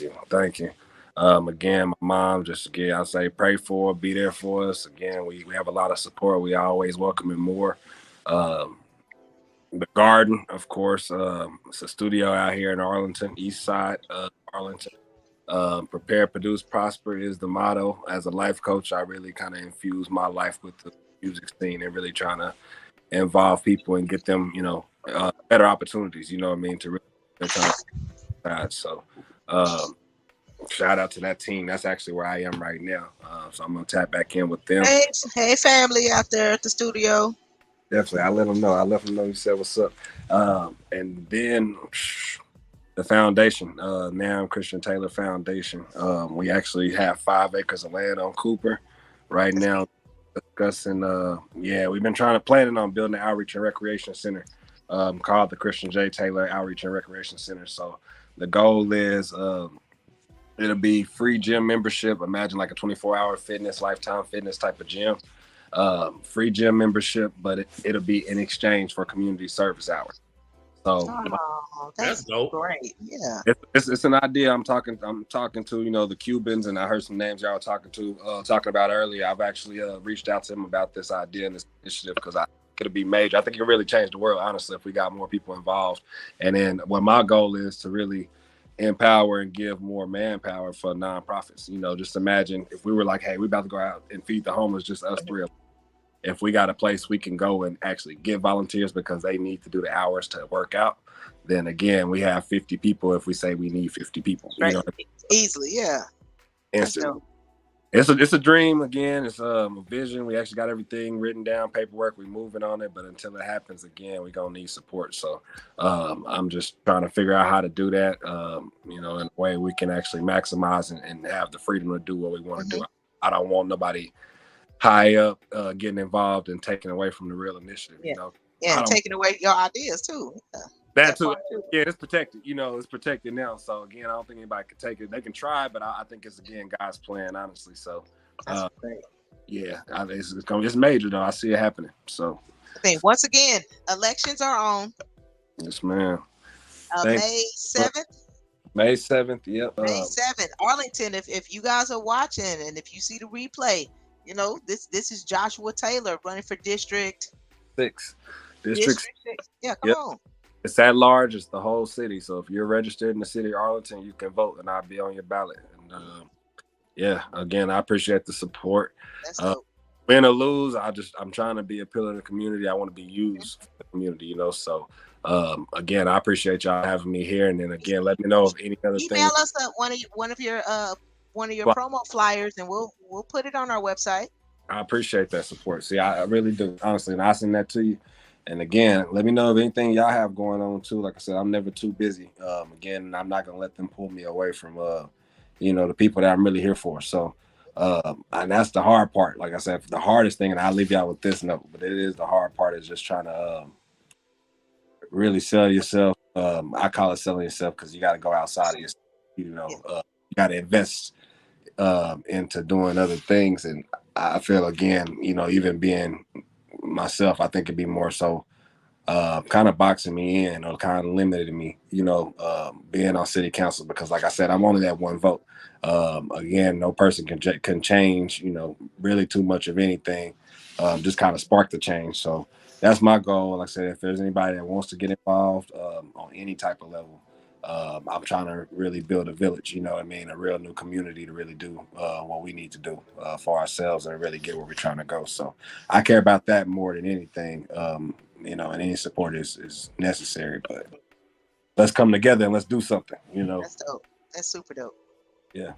you. Again, my mom, just again, I'll say pray for her, be there for us. Again, we have a lot of support. We always welcoming more. The Garden, of course, it's a studio out here in Arlington, east side of Arlington. Prepare, produce, prosper is the motto. As a life coach, I really kind of infuse my life with the music scene and really trying to involve people and get them, better opportunities, you know what I mean, to really so shout out to that team. That's actually where I am right now. So I'm gonna tap back in with them. Hey family out there at the studio. Definitely. I let them know you said what's up. And then the foundation, Nam Christian Taylor Foundation. We actually have 5 acres of land on Cooper right now. Discussing we've been planning on building an outreach and recreation center called the Christian J. Taylor Outreach and Recreation Center. So the goal is It'll be free gym membership. Imagine like a 24-hour fitness, lifetime fitness type of gym. Free gym membership, but it'll be in exchange for community service hours. So that's dope. Great. Yeah. It's an idea. I'm talking to, you know, the Cubans, and I heard some names y'all talking about earlier. I've actually reached out to them about this idea and this initiative because I think it'll be major. I think it could really change the world, honestly, if we got more people involved. And then what my goal is to really empower and give more manpower for nonprofits. You know, just imagine if we were like, hey, we about to go out and feed the homeless, just us three. If we got a place we can go and actually get volunteers because they need to do the hours to work out, then again, we have 50 people if we say we need 50 people. Right. You know? Easily, yeah. Instant. It's a dream. Again, it's a vision. We actually got everything written down, paperwork. We're moving on it, but until it happens again, we're gonna need support. So I'm just trying to figure out how to do that, you know, in a way we can actually maximize and have the freedom to do what we want to do. I don't want nobody high up getting involved and taking away from the real initiative. Yeah. You know, and taking away your ideas too. Yeah. That too. Yeah, it's protected. You know, it's protected now. So again, I don't think anybody can take it. They can try, but I think it's again God's plan, honestly. So that's great. Yeah, it's major though. I see it happening. So I think once again, elections are on. Yes, ma'am. May 7th. May 7th. Yep. May 7th. Arlington. If you guys are watching and if you see the replay, you know this is Joshua Taylor running for District 6. District 6. Yeah, come on. It's at large. It's the whole city. So if you're registered in the city of Arlington, you can vote, and I'll be on your ballot. And yeah, again, I appreciate the support. Win or lose, I'm trying to be a pillar of the community. I want to be used for the community, you know. So again, I appreciate y'all having me here. And then again, let me know if any other thing. Email us one of your promo flyers, and we'll put it on our website. I appreciate that support. See, I really do, honestly, and I send that to you. And again, let me know if anything y'all have going on too. Like I said, I'm never too busy. Again, I'm not gonna let them pull me away from you know, the people that I'm really here for. So and that's the hard part. Like I said, the hardest thing, and I'll leave y'all with this note, but it is the hard part is just trying to really sell yourself. I call it selling yourself because you got to go outside of yourself. You know, you got to invest into doing other things. And I feel, again, you know, even being myself, I think it'd be more so kind of boxing me in or kind of limiting me, you know, being on city council, because like I said, I'm only that one vote. Again, no person can change, you know, really too much of anything, just kind of spark the change. So that's my goal. Like I said, if there's anybody that wants to get involved on any type of level, I'm trying to really build a village, you know what I mean, a real new community to really do what we need to do for ourselves and really get where we're trying to go. So I care about that more than anything, you know, and any support is necessary, but let's come together and let's do something, you know. That's dope. That's super dope. Yeah.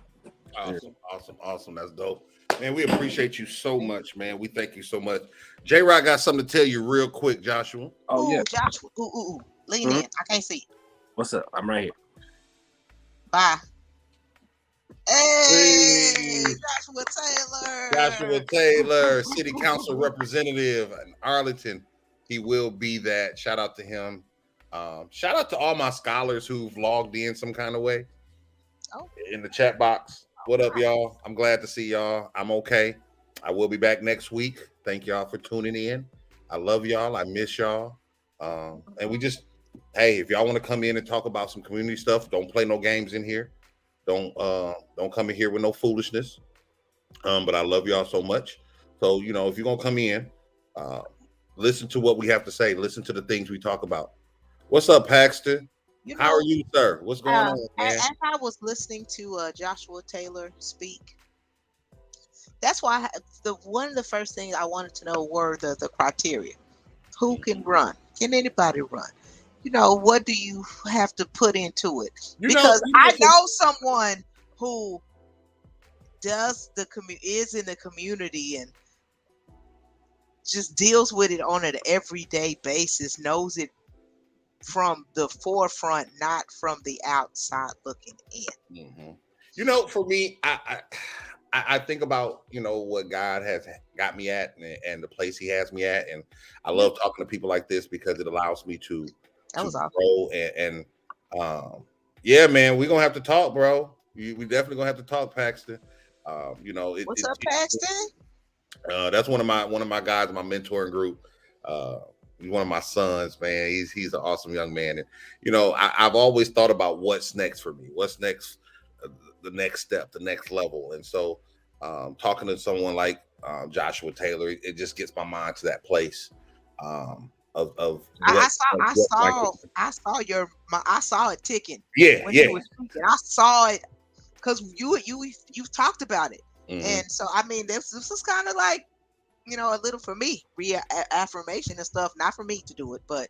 Awesome. That's dope. Man, we appreciate you so much, man. We thank you so much. J-Rock got something to tell you real quick, Joshua. Oh, yeah. Joshua. Lean in. I can't see. What's up? I'm right here. Bye. Hey, Joshua Taylor, City Council representative in Arlington. He will be that. Shout out to him. Shout out to all my scholars who've logged in some kind of way in the chat box. What up, y'all? I'm glad to see y'all. I'm okay. I will be back next week. Thank y'all for tuning in. I love y'all. I miss y'all. And we just, hey, if y'all want to come in and talk about some community stuff, don't play no games in here. Don't come in here with no foolishness. But I love y'all so much. So, you know, if you're gonna come in, listen to what we have to say. Listen to the things we talk about. What's up, Paxton? How are you, sir? What's going on, man? As I was listening to Joshua Taylor speak, that's why one of the first things I wanted to know were the criteria. Who can run? Can anybody run? You know, what do you have to put into it? Because I know someone who does is in the community and just deals with it on an everyday basis, knows it from the forefront, not from the outside looking in. Mm-hmm. You know, for me, I think about, you know, what God has got me at and the place he has me at. And I love talking to people like this because it allows me to grow and yeah, man, we're going to have to talk, bro. We definitely gonna have to talk, Paxton. What's up, Paxton? That's one of my guys in my mentoring group. He's one of my sons, man. He's an awesome young man, and I've always thought about what's next for me. What's next? The next step, the next level, and so talking to someone like Joshua Taylor, it just gets my mind to that place. I saw it ticking. Yeah, when you were speaking. I saw it because you talked about it, and so I mean, this was kind of like a little for me, affirmation and stuff. Not for me to do it, but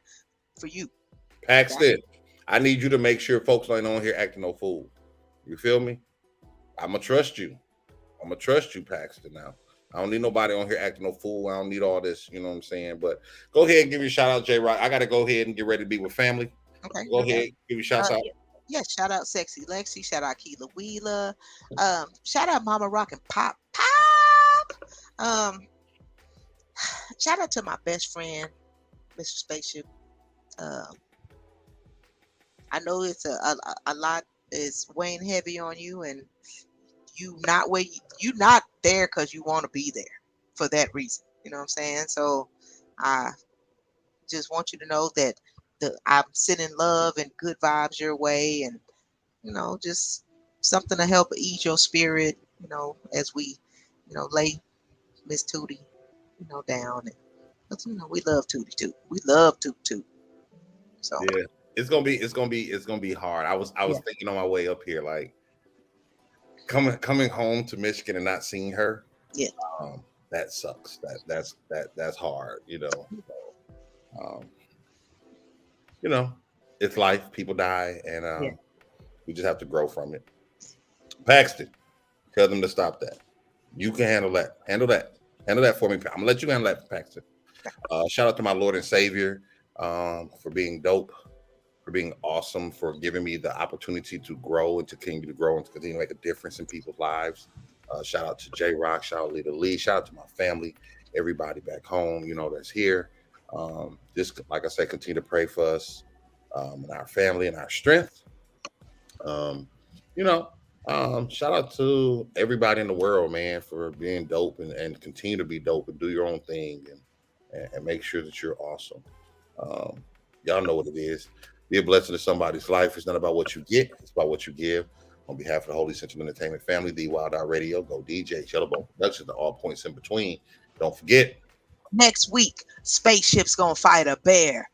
for you, Paxton. I need you to make sure folks ain't on here acting no fool. You feel me? I'm gonna trust you. Paxton. Now I don't need nobody on here acting no fool. I don't need all this, you know what I'm saying? But go ahead and give me a shout out, J Rock. I gotta go ahead and get ready to be with family. Okay. Go ahead, give me shout out. Yeah, shout out Sexy Lexi, shout out Keela Wheeler, shout out Mama Rock and Pop. Shout out to my best friend, Mr. Spaceship. I know it's a lot is weighing heavy on you, and you not there because you want to be there for that reason. You know what I'm saying? So I just want you to know that I'm sending love and good vibes your way, and just something to help ease your spirit, as we lay Miss Tootie down, and we love Tootie too. We love Tootie too. So yeah, it's gonna be hard. I was thinking on my way up here, like coming home to Michigan and not seeing her. Yeah, that sucks. That's hard. It's life. People die, and we just have to grow from it. Paxton, tell them to stop that. You can handle that. Handle that for me. I'm gonna let you handle that, Paxton. Shout out to my Lord and Savior for being dope, for being awesome, for giving me the opportunity to grow and to continue to grow and to continue to make a difference in people's lives. Shout out to J Rock, shout out to Lee, shout out to my family, everybody back home, that's here. Just like I said, continue to pray for us and our family and our strength. Shout out to everybody in the world, man, for being dope and continue to be dope and do your own thing and make sure that you're awesome. Y'all know what it is. Be a blessing to somebody's life. It's not about what you get, it's about what you give. On behalf of the Holy Central Entertainment family, the WildOut Radio, Go DJ, Shuttlebone Productions, and all points in between. Don't forget, next week, Spaceship's gonna fight a bear.